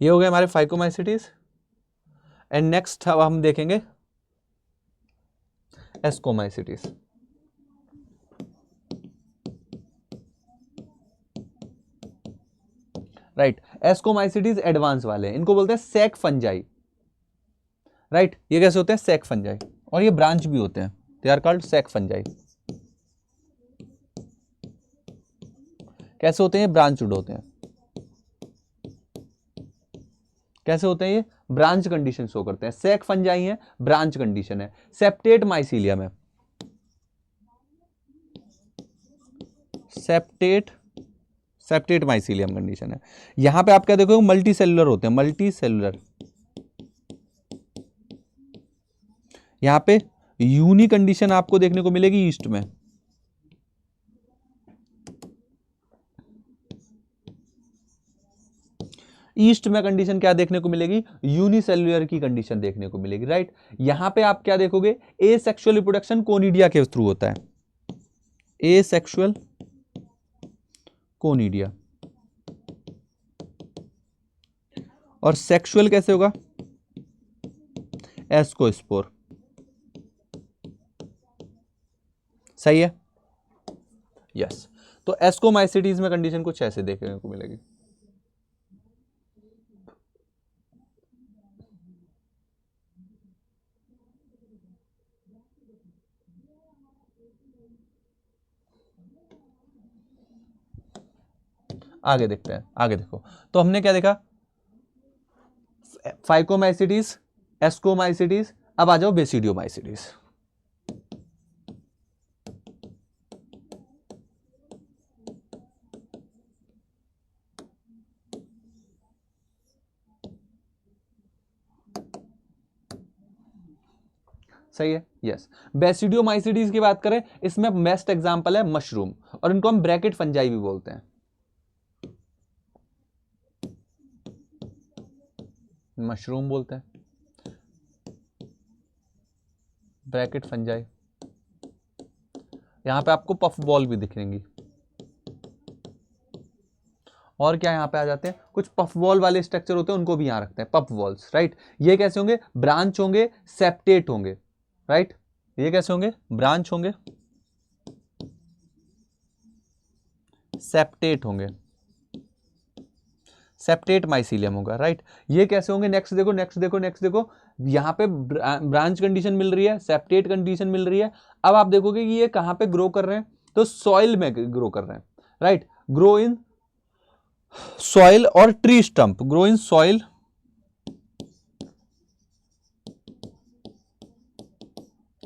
ये हो गए हमारे फाइकोमाइसिटीज। एंड नेक्स्ट अब हम देखेंगे एस्कोमाइसिटीज। राइट, एस्कोमाइसिटीज एडवांस वाले हैं, इनको बोलते हैं सेक फंजाई। राइट, ये कैसे होते हैं, सेक फंजाई, और ये ब्रांच भी होते हैं, they are called sac fungi. कैसे होते हैं, ये ब्रांचड होते हैं। कैसे होते हैं, ये ब्रांच कंडीशन शो करते हैं। सेक फंजाई है, ब्रांच कंडीशन है। सेप्टेट माइसीलियम है, सेप्टेट माइसीलियम कंडीशन है। यहां पे आप क्या देखोगे, मल्टी सेलुलर होते हैं, मल्टी सेलुलर। यहां पे यूनी कंडीशन आपको देखने को मिलेगी ईस्ट में। ईस्ट में कंडीशन क्या देखने को मिलेगी, यूनिसेल्युलर की कंडीशन देखने को मिलेगी। राइट, यहां पे आप क्या देखोगे, एसेक्सुअल रिप्रोडक्शन कोनिडिया के थ्रू होता है, एसेक्सुअल कोनिडिया। और सेक्सुअल कैसे होगा, एस्कोस्पोर। सही है, यस। तो एस्कोमाइसिटीज में कंडीशन कुछ ऐसे देखने को मिलेगी। आगे देखते हैं, आगे देखो। तो हमने क्या देखा, फाइकोमाइसिटीज, एस्कोमाइसिटीज। अब आ जाओ बेसिडियोमाइसिटीज। सही है, यस। बेसिडियोमाइसिटीज की बात करें, इसमें बेस्ट एग्जांपल है मशरूम, और इनको हम ब्रैकेट फंजाई भी बोलते हैं। मशरूम बोलते हैं, ब्रैकेट फंजाई। यहां पे आपको पफ बॉल भी दिखेंगी, और क्या यहां पे आ जाते हैं, कुछ पफ बॉल वाले स्ट्रक्चर होते हैं, उनको भी यहां रखते हैं, पफ बॉल्स। राइट, ये कैसे होंगे, ब्रांच होंगे, सेप्टेट होंगे। राइट, ये कैसे होंगे, ब्रांच होंगे, सेप्टेट होंगे, सेप्टेट माइसीलियम होगा। राइट, ये कैसे होंगे, नेक्स्ट देखो, नेक्स्ट देखो, नेक्स्ट देखो। यहां पे ब्रांच कंडीशन मिल रही है, सेप्टेट कंडीशन मिल रही है। अब आप देखोगे कि ये कहां पे ग्रो कर रहे हैं, तो सॉइल में ग्रो कर रहे हैं। राइट, ग्रो इन सॉइल और tree stump, grow in soil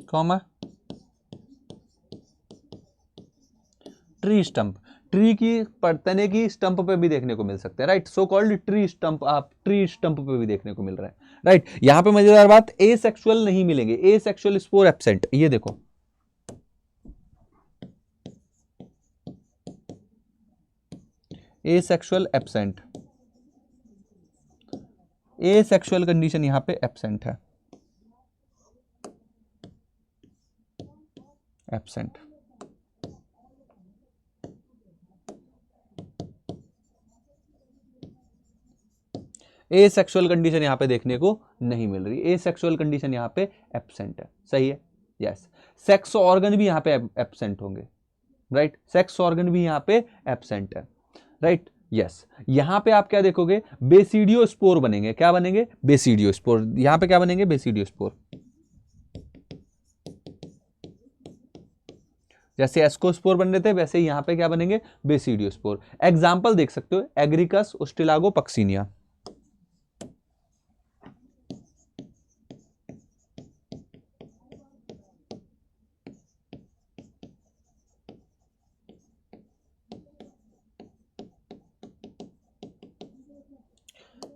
comma tree stump. Tree की तने की स्टंप पे भी देखने को मिल सकते हैं। Right, so called tree stump, आप ट्री स्टंप पे भी देखने को मिल रहा है। राइट, यहां पे मजेदार बात, एसेक्सुअल नहीं मिलेंगे, एसेक्सुअल स्पोर एब्सेंट। ये देखो, एसेक्सुअल एब्सेंट, एसेक्सुअल कंडीशन यहां पे एब्सेंट है, एब्सेंट। एसेक्सुअल कंडीशन यहां पे देखने को नहीं मिल रही, एसेक्सुअल कंडीशन यहां पे एब्सेंट है। सही है, यस। सेक्स ऑर्गन भी यहां पे एब्सेंट होंगे। राइट, सेक्स ऑर्गन भी यहां पे एब्सेंट है। Right, yes. यहां पे आप क्या देखोगे, बेसिडियोस्पोर बनेंगे। क्या बनेंगे, बेसिडियोस्पोर। यहां पे क्या बनेंगे, बेसिडियोस्पोर। जैसे एस्कोस्पोर बन रहे थे, वैसे यहां पे क्या बनेंगे, बेसिडियोस्पोर। एग्जाम्पल देख सकते हो, agaricus, ustilago, puccinia.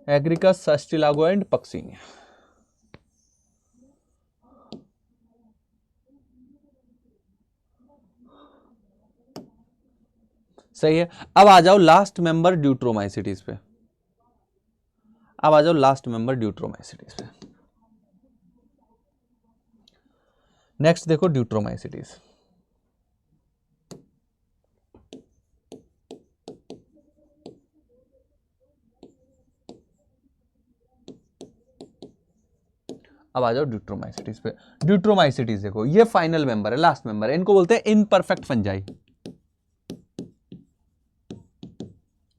Agaricus, ustilago and puccinia. सही है। अब आ जाओ लास्ट मेंबर ड्यूट्रोमाइसिटीज पे। अब आ जाओ लास्ट मेंबर ड्यूट्रोमाइसिटीज पे। नेक्स्ट देखो ड्यूट्रोमाइसिटीज। अब आ जाओ ड्यूट्रोमाइसिटीज पे। ड्यूट्रोमाइसिटीज देखो, ये फाइनल मेंबर है, लास्ट मेंबर है, इनको बोलते हैं इनपरफेक्ट फंजाई।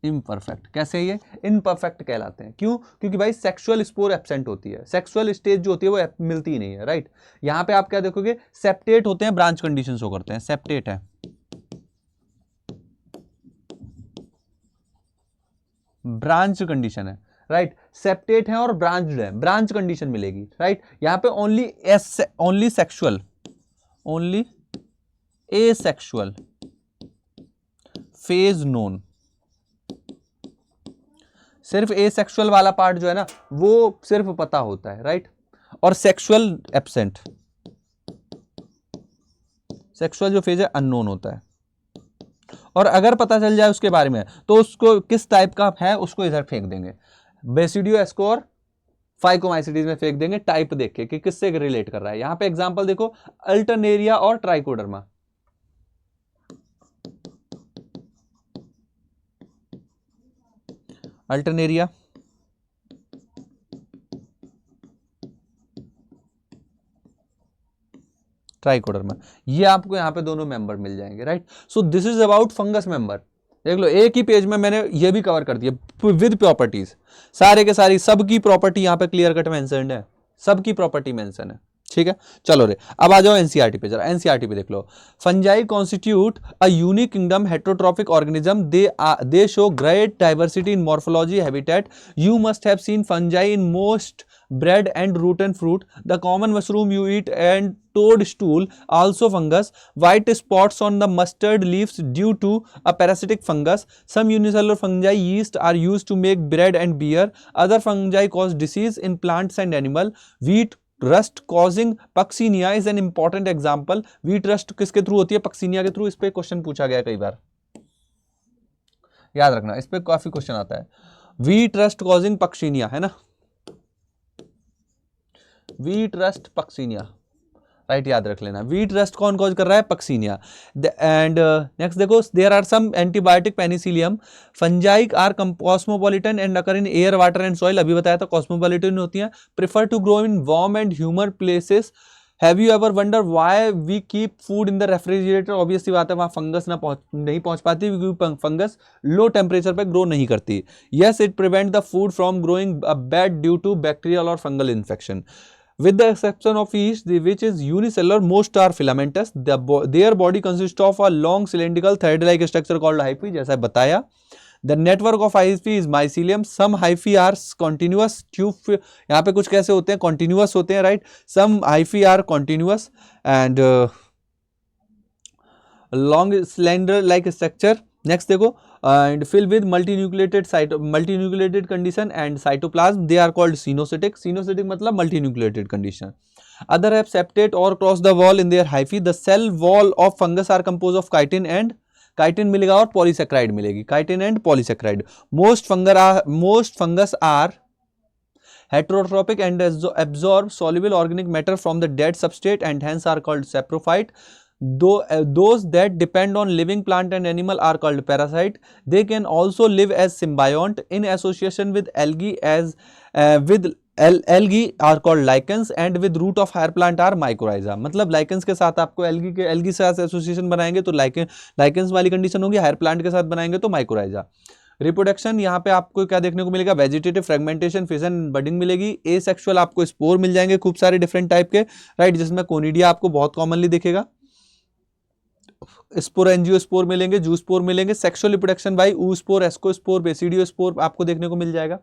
इम्परफेक्ट कैसे? ये इनपरफेक्ट कहलाते हैं, क्यों? क्योंकि भाई सेक्सुअल स्पोर एब्सेंट होती है, सेक्सुअल स्टेज जो होती है वो मिलती ही नहीं है, राइट। यहां पे आप क्या देखोगे, सेप्टेट होते हैं, ब्रांच कंडीशन शो करते हैं, सेप्टेट है, ब्रांच कंडीशन है, राइट। सेप्टेट है और ब्रांच्ड है, ब्रांच कंडीशन मिलेगी, राइट। यहां पे only sexual, only asexual phase known, सिर्फ एसेक्सुअल वाला पार्ट जो है ना वो सिर्फ पता होता है, राइट। और सेक्सुअल एब्सेंट, सेक्सुअल जो फेज है अननोन होता है। और अगर पता चल जाए उसके बारे में तो उसको किस टाइप का है उसको इधर फेंक देंगे, बेसिडियो एस्को और फाइकोमाइसिटीज में फेंक देंगे, टाइप देख के कि किससे रिलेट कर रहा है। यहां पे एग्जांपल देखो, अल्टरनेरिया और ट्राइकोडर्मा। अल्टरनेरिया, ट्राइकोडर्मा, ये आपको यहां पे दोनों मेंबर मिल जाएंगे, right. So this is about fungus member. देख लो एक ही पेज में मैंने ये भी कवर कर दिया विद प्रॉपर्टीज, सारे के सारी सबकी प्रॉपर्टी यहां पे क्लियर कट मेंशन्ड है, सबकी प्रॉपर्टी मेंशन है, ठीक है। चलो रे, अब आ जाओ एनसीईआरटी पे। जरा एनसीईआरटी पे देख लो, fungi constitute a unique kingdom heterotrophic organism, they show great diversity in morphology habitat, you must have seen fungi in most bread and root and fruit, the common mushroom you eat and toadstool also fungus, white spots on the mustard leaves due to a parasitic fungus, some unicellular fungi yeast are used to make bread and beer, other fungi cause disease in plants and animal, wheat rust causing Puccinia is an important example। wheat rust किसके through होती है? Puccinia के through. इस पे question पूछा गया कई बार, याद रखना, इस पे काफी क्वेश्चन आता है। wheat rust causing पक्सीनिया है ना, वीट रस्ट पक्सीनिया, राइट, याद रख लेना। वीट रस्ट कौन कॉज कर रहा है? पक्सीनिया। एंड नेक्स्ट देखो, there are some antibiotic penicillium fungi are cosmopolitan and occur in air water and soil, अभी बताया था कॉस्मोपॉलिटन होती है, prefer to grow in warm and humid places. Have you ever wonder why we keep food in the refrigerator? Obvious सी बात है, वहां fungus नहीं पहुंच पाती क्योंकि फंगस लो टेम्परेचर पे ग्रो नहीं करती। Yes, it prevent the food from growing bad due to bacterial और fungal infection. With the exception of yeast, which is unicellular, most are filamentous. Their body consists of a long cylindrical thread-like structure called hyphae, जैसा बताया। The network of hyphae is mycelium. Some hyphae are continuous tube। यहाँ पे कुछ कैसे होते हैं? Continuous होते हैं, right? Some hyphae are continuous and long cylinder-like structure। Next देखो, and filled with multinucleated condition and cytoplasm, they are called cenocytic। Cenocytic मतलब multinucleated condition। Other have septate or cross the wall in their hyphae। The cell wall of fungus are composed of chitin and chitin मिलेगा और polysaccharide मिलेगी, chitin and polysaccharide। Most fungus are heterotrophic and absorb soluble organic matter from the dead substrate and hence are called saprophyte। Those that depend on living plant and animal are called parasite। They can also live as symbiont in association with algae as algae are called lichens and with root of higher plant are mycorrhiza। मतलब lichens के साथ आपको algae के साथ association बनाएंगे तो lichens वाली condition होगी, हायर प्लांट के साथ बनाएंगे तो mycorrhiza। रिप्रोडक्शन यहाँ पे आपको क्या देखने को मिलेगा? वेजिटेटिव फ्रेगमेंटेशन, फिजन, बडिंग मिलेगी। एसेक्सुअल आपको स्पोर मिल जाएंगे खूब सारे डिफरेंट टाइप के, राइट, जिसमें कोनिडिया आपको बहुत कॉमनली दिखेगा। स्पोर, एंजियोस्पोर मिलेंगे, जूस्पोर मिलेंगे। सेक्सुअल रिप्रोडक्शन भाई ऊस्पोर, एस्कोस्पोर, बेसिडियोस्पोर आपको देखने को मिल जाएगा।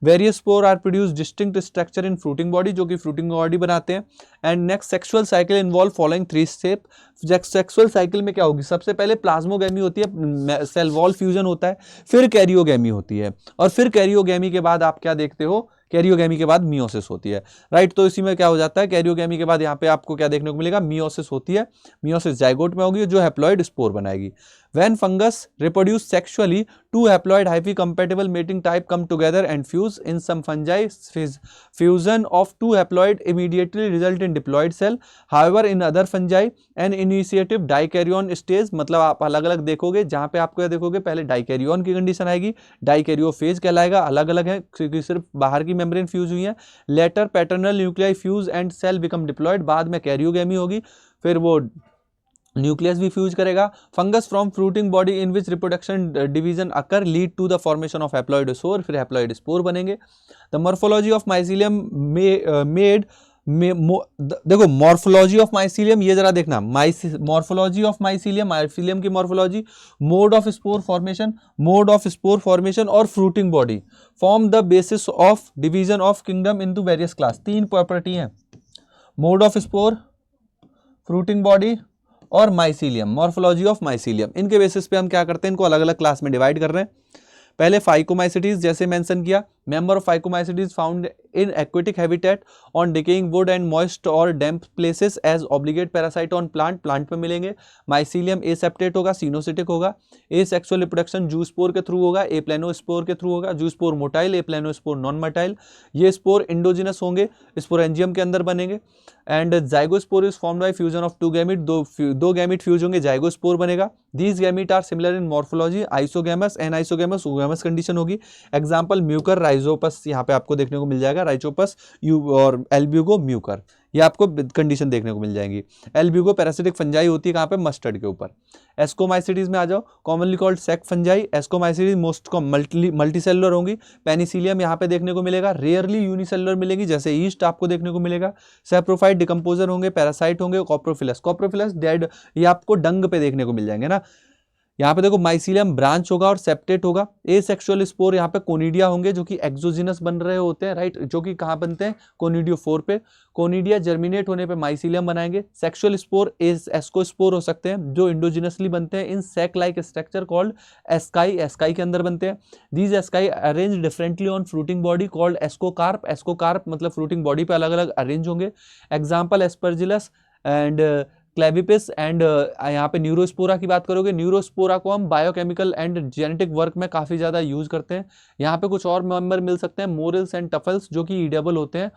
Various spore are produce distinct structure in fruiting body, जो कि फ्रूटिंग बॉडी बनाते हैं। And next sexual cycle involve following 3 step. Sexual cycle में क्या होगी, सबसे पहले प्लाज्मोगेमी होती है, सेल वॉल फ्यूजन होता है, फिर कैरियोगेमी होती है, और फिर कैरियोगेमी के बाद आप क्या देखते हो, कैरियोगेमी के बाद मियोसिस होती है, राइट। तो इसी में क्या हो जाता है, कैरियोगेमी के बाद यहाँ पे आपको क्या देखने को मिलेगा, मियोसिस होती है। मियोसिस जाइगोट में होगी जो हैप्लॉइड स्पोर बनाएगी। When fungus reproduce sexually, two haploid hyphae compatible mating type come together and fuse. In some fungi, fusion of two haploid immediately result in diploid cell. However, in other fungi, an initiative dikaryon stage, मतलब आप अलग अलग देखोगे, जहाँ पे आपको देखोगे पहले डाइकैरियन की कंडीशन आएगी, डाइकैरियोफेज कहलाएगा, अलग अलग है क्योंकि सिर्फ बाहर की मेम्ब्रेन फ्यूज हुई है। Later paternal nuclei fuse and cell become diploid, बाद में कैरियोगेमी होगी, फिर वो न्यूक्लियस भी फ्यूज करेगा। Fungus from fruiting body in which reproduction division occur lead to the formation of haploid spore, फिर हैप्लॉइड स्पोर बनेंगे। The morphology of mycelium made देखो मॉर्फोलॉजी ऑफ माइसीलियम, ये जरा देखना, मॉर्फोलॉजी ऑफ माइसीलियम, माइसीलियम की morphology, mode of spore formation और fruiting body form the basis of division of kingdom into various class. 3 property हैं, mode of spore, fruiting body और mycelium, morphology of mycelium. इनके basis पे हम क्या करते हैं, इनको अलग अलग क्लास में डिवाइड कर रहे हैं। पहले फाइकोमाइसिटीज, जैसे मेंशन किया, member of phycomycetes found in aquatic habitat on decaying wood and moist और damp places as obligate parasite on plant पे मिलेंगे। माइसीलियम एसेप्टेट होगा, सिनोसिटिक होगा। ए सेक्सुअल रिप्रोडक्शन जूस्पोर के थ्रू होगा, ए प्लेनोस्पोर के थ्रू होगा। Zoospore motile, aplanospore non motile. ये स्पोर इंडोजिनस होंगे, स्पोरेंजियम के अंदर बनेंगे। And zygospore is formed by fusion of 2 gamete, दो गैमीट फ्यूज होंगे, जाइगोस्पोर बनेगा। These gamete are similar in morphology, isogamous, anisogamous, oogamous condition होगी। एग्जांपल म्यूकर, राइजोपस, यहाँ पे आपको देखने को मिल जाएगा, राइजोपस और एल्ब्यूगो म्यूकर, ये आपको कंडीशन देखने को मिल जाएंगी। एल्ब्यूगो पैरासिटिक फंजाई होती है कहाँ पे, मस्टर्ड के ऊपर। एस्कोमाइसिटीज में आ जाओ, commonly called sac fungi. Ascomycetes most multicellular होंगी। पेनिसिलियम यहाँ पे देखने को मिलेगा, रेयरली यूनिसेलुलर मिलेगी, जैसे ईस्ट आपको देखने को मिलेगा। सैप्रोफाइट डिकम्पोजर होंगे, पैरासाइट होंगे। कॉप्रोफिलस डेड, ये आपको डंग पे देखने को मिल जाएंगे ना। यहाँ पे देखो माइसीलियम ब्रांच होगा और सेप्टेट होगा। ए सेक्सुअल स्पोर यहाँ पे कोनिडिया होंगे जो कि एक्सोजिनस बन रहे होते हैं, राइट, जो कि कहाँ बनते हैं, कोनिडियोफोर पे। कोनिडिया जर्मिनेट होने पे माइसीलियम बनाएंगे। सेक्सुअल स्पोर एस्कोस्पोर हो सकते हैं जो इंडोजिनसली बनते हैं in sac like structure called asci, asci के अंदर बनते हैं। These asci arrange differently on fruiting body called ascocarp, ascocarp मतलब फ्रूटिंग बॉडी पे अलग अलग अरेंज होंगे। Example aspergillus and claviceps and यहाँ पे न्यूरोस्पोरा की बात करोगे, न्यूरोस्पोरा को हम बायोकेमिकल एंड जेनेटिक वर्क में काफ़ी ज़्यादा यूज करते हैं। यहाँ पे कुछ और मेंबर मिल सकते हैं, मोरल्स एंड टफल्स, जो कि ईडेबल होते हैं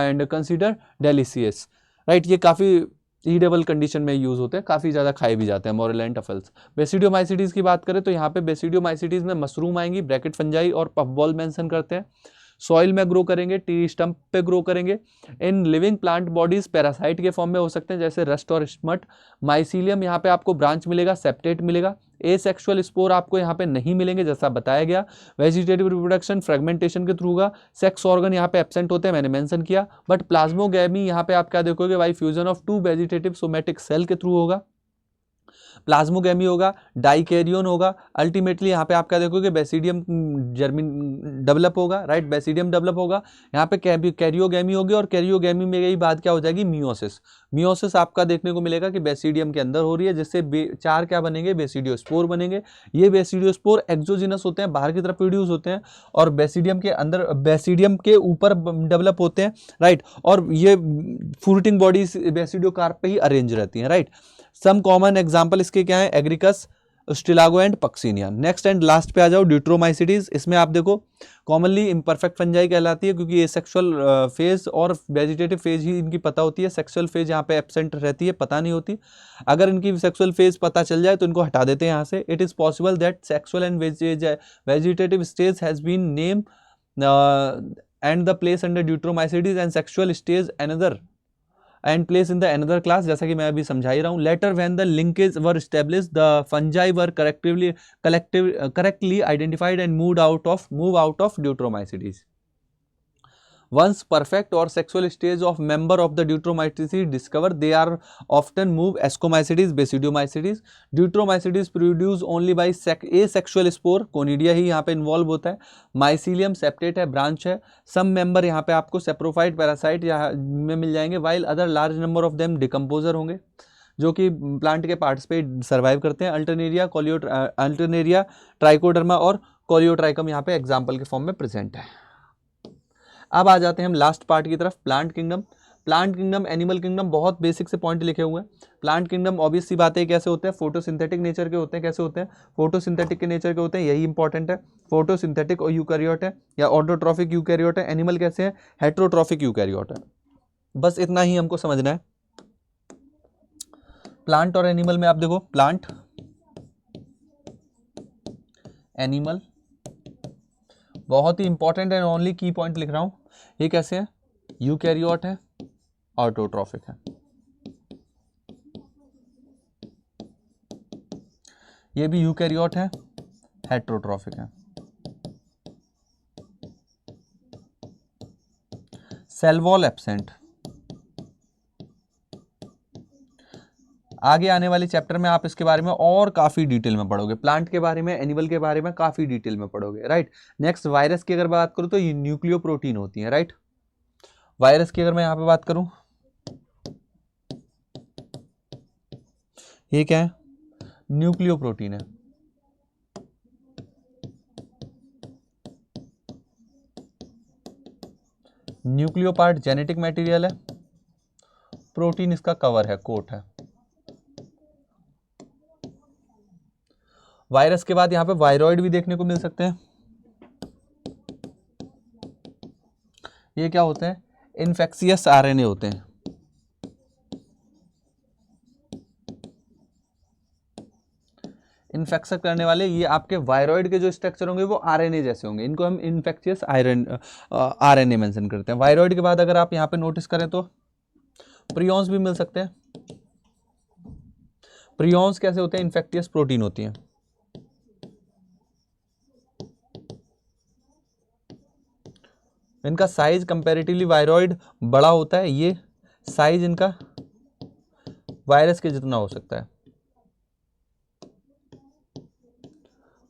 एंड कंसीडर डेलिशियस, राइट, ये काफ़ी ईडेबल कंडीशन में यूज होते हैं, काफ़ी ज़्यादा खाए भी जाते हैं मोरल एंड टफल्स। बेसिडियोमाइसिटीज़ की बात करें तो यहाँ पे बेसिडियोमाइसिटीज़ में मशरूम आएंगी, ब्रैकेट फंजाई और पफबॉल मेंशन करते हैं। सॉइल में ग्रो करेंगे, टी स्टम्प पे ग्रो करेंगे। In living plant bodies parasite के फॉर्म में हो सकते हैं, जैसे रस्ट और स्मट। माइसीलियम यहाँ पे आपको ब्रांच मिलेगा, सेप्टेट मिलेगा। ए सेक्सुअल स्पोर आपको यहाँ पे नहीं मिलेंगे जैसा बताया गया। वेजिटेटिव रिप्रोडक्शन फ्रेगमेंटेशन के थ्रू होगा। सेक्स ऑर्गन यहाँ पे एब्सेंट होते हैं, मैंने मेंशन किया। बट प्लाज्मोगैमी यहाँ पे आप क्या देखोगे भाई, fusion of 2 vegetative somatic cell के थ्रू होगा। प्लाज्मोगैमी होगा, डाइकैरियन होगा। अल्टीमेटली यहाँ पे आप क्या देखोगे, बेसिडियम जर्मिन डेवलप होगा, राइट, बेसिडियम डेवलप होगा। यहाँ पे कैरियोगैमी होगी और कैरियोगैमी में यही बात क्या हो जाएगी, मियोसिस। मियोसिस आपका देखने को मिलेगा कि बेसिडियम के अंदर हो रही है, जिससे 4 क्या बनेंगे, बेसिडियोस्पोर बनेंगे। ये बेसिडियोस्पोर एक्सोजिनस होते हैं, बाहर की तरफ प्रोड्यूस होते हैं और बेसिडियम के अंदर, बेसिडियम के ऊपर डेवलप होते हैं, राइट। और ये फ्रूटिंग बॉडीज बेसिडियोकार्प पे ही अरेंज रहती हैं, राइट। सम कॉमन एग्जाम्पल इसके क्या है, agaricus, ustilago and puccinia. Next and last पे आ जाओ, ड्यूट्रोमाइसिटीज। इसमें आप देखो कॉमनली इम्परफेक्ट फंजाई कहलाती है क्योंकि ये सेक्सुअल फेज और वेजिटेटिव फेज ही इनकी पता होती है। सेक्सुअल फेज यहाँ पे एब्सेंट रहती है, पता नहीं होती। अगर इनकी सेक्सुअल फेज पता चल जाए तो इनको हटा देते हैं यहाँ से। It is possible that sexual and vegetative stage has been name and the place under deuteromycetes and sexual stage another and place in the another class, जैसा कि मैं अभी समझा ही रहा हूँ। Later when the linkage were established, the fungi were correctly identified and move out of Deuteromycetes. Once perfect or sexual stage of member of the Deuteromycetes discovered, they are often move ascomycetes, basidiomycetes. Deuteromycetes produce only by asexual spore, conidia ही यहाँ पे involve होता है. Mycelium septate है, branch है. सम member यहाँ पे आपको सेप्रोफाइट पैरासाइट यहाँ में मिल जाएंगे, while other large number of them decomposer होंगे जो कि प्लांट के पार्ट्स पे सर्वाइव करते हैं. अल्टरनेरिया, ट्राइकोडर्मा और कोलियोट्राइकम यहाँ पे एग्जाम्पल के फॉर्म में प्रेजेंट है. अब आ जाते हैं हम लास्ट पार्ट की तरफ, plant kingdom. Plant kingdom, animal kingdom, बहुत बेसिक से पॉइंट लिखे हुए हैं. प्लांट किंगडम ऑब्वियस सी बात है कैसे होते हैं, फोटोसिंथेटिक नेचर के होते हैं. कैसे होते हैं, फोटोसिंथेटिक के नेचर के होते हैं, यही इंपॉर्टेंट है. फोटोसिंथेटिक और यूकैरियोट है या ऑटोट्रॉफिक यूकैरियोट है. एनिमल कैसे है, हेट्रोट्रॉफिक यूकैरियोट है. बस इतना ही हमको समझना है. प्लांट और एनिमल में आप देखो, प्लांट, एनिमल, बहुत ही इंपॉर्टेंट एंड ओनली की पॉइंट लिख रहा हूं. ये कैसे है, यूकैरियोट है, ऑटोट्रॉफिक है. ये भी यूकैरियोट है, हेट्रोट्रॉफिक है. Cell wall absent. आगे आने वाले चैप्टर में आप इसके बारे में और काफी डिटेल में पढ़ोगे. प्लांट के बारे में, एनिमल के बारे में काफी डिटेल में पढ़ोगे. राइट. नेक्स्ट, वायरस की अगर बात करूं तो ये न्यूक्लियोप्रोटीन होती है. राइट. वायरस की अगर मैं यहां पे बात करूं, ये क्या है, न्यूक्लियोप्रोटीन है. न्यूक्लियो पार्ट जेनेटिक मटेरियल है, प्रोटीन इसका कवर है, कोट है. वायरस के बाद यहां पे वायरॉइड भी देखने को मिल सकते हैं. ये क्या होते हैं, इन्फेक्शियस आरएनए होते हैं. इन्फेक्शन करने वाले ये आपके वायरॉइड के जो स्ट्रक्चर होंगे वो आरएनए जैसे होंगे. इनको हम इन्फेक्शियस आरएनए मेंशन करते हैं. वायरॉइड के बाद अगर आप यहाँ पे नोटिस करें तो प्रियॉन्स भी मिल सकते हैं. प्रियॉन्स कैसे होते हैं, इन्फेक्टियस प्रोटीन होती हैं. इनका साइज कंपैरेटिवली वायरॉइड बड़ा होता है. ये साइज इनका वायरस के जितना हो सकता है,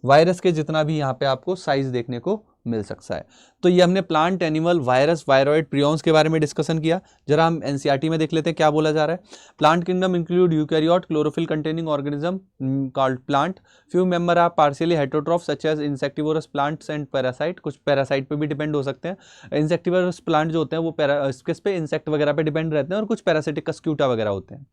वायरस के जितना भी यहाँ पे आपको साइज देखने को मिल सकता है. तो ये हमने plant, animal, virus, viroid, prions के बारे में डिस्कशन किया. जरा हम एनसीईआरटी में देख लेते हैं क्या बोला जा रहा है. Plant kingdom include eukaryote, chlorophyll containing organism called plant. Few member are partially heterotroph such as insectivorous plants and parasite. कुछ पैरासाइट पे भी डिपेंड हो सकते हैं. इंसेक्टिवोरस प्लांट जो होते हैं वो किस पे, इंसेक्ट वगैरह पे डिपेंड रहते हैं, और कुछ पैरासिटिक कस्क्यूटा वगैरह होते हैं.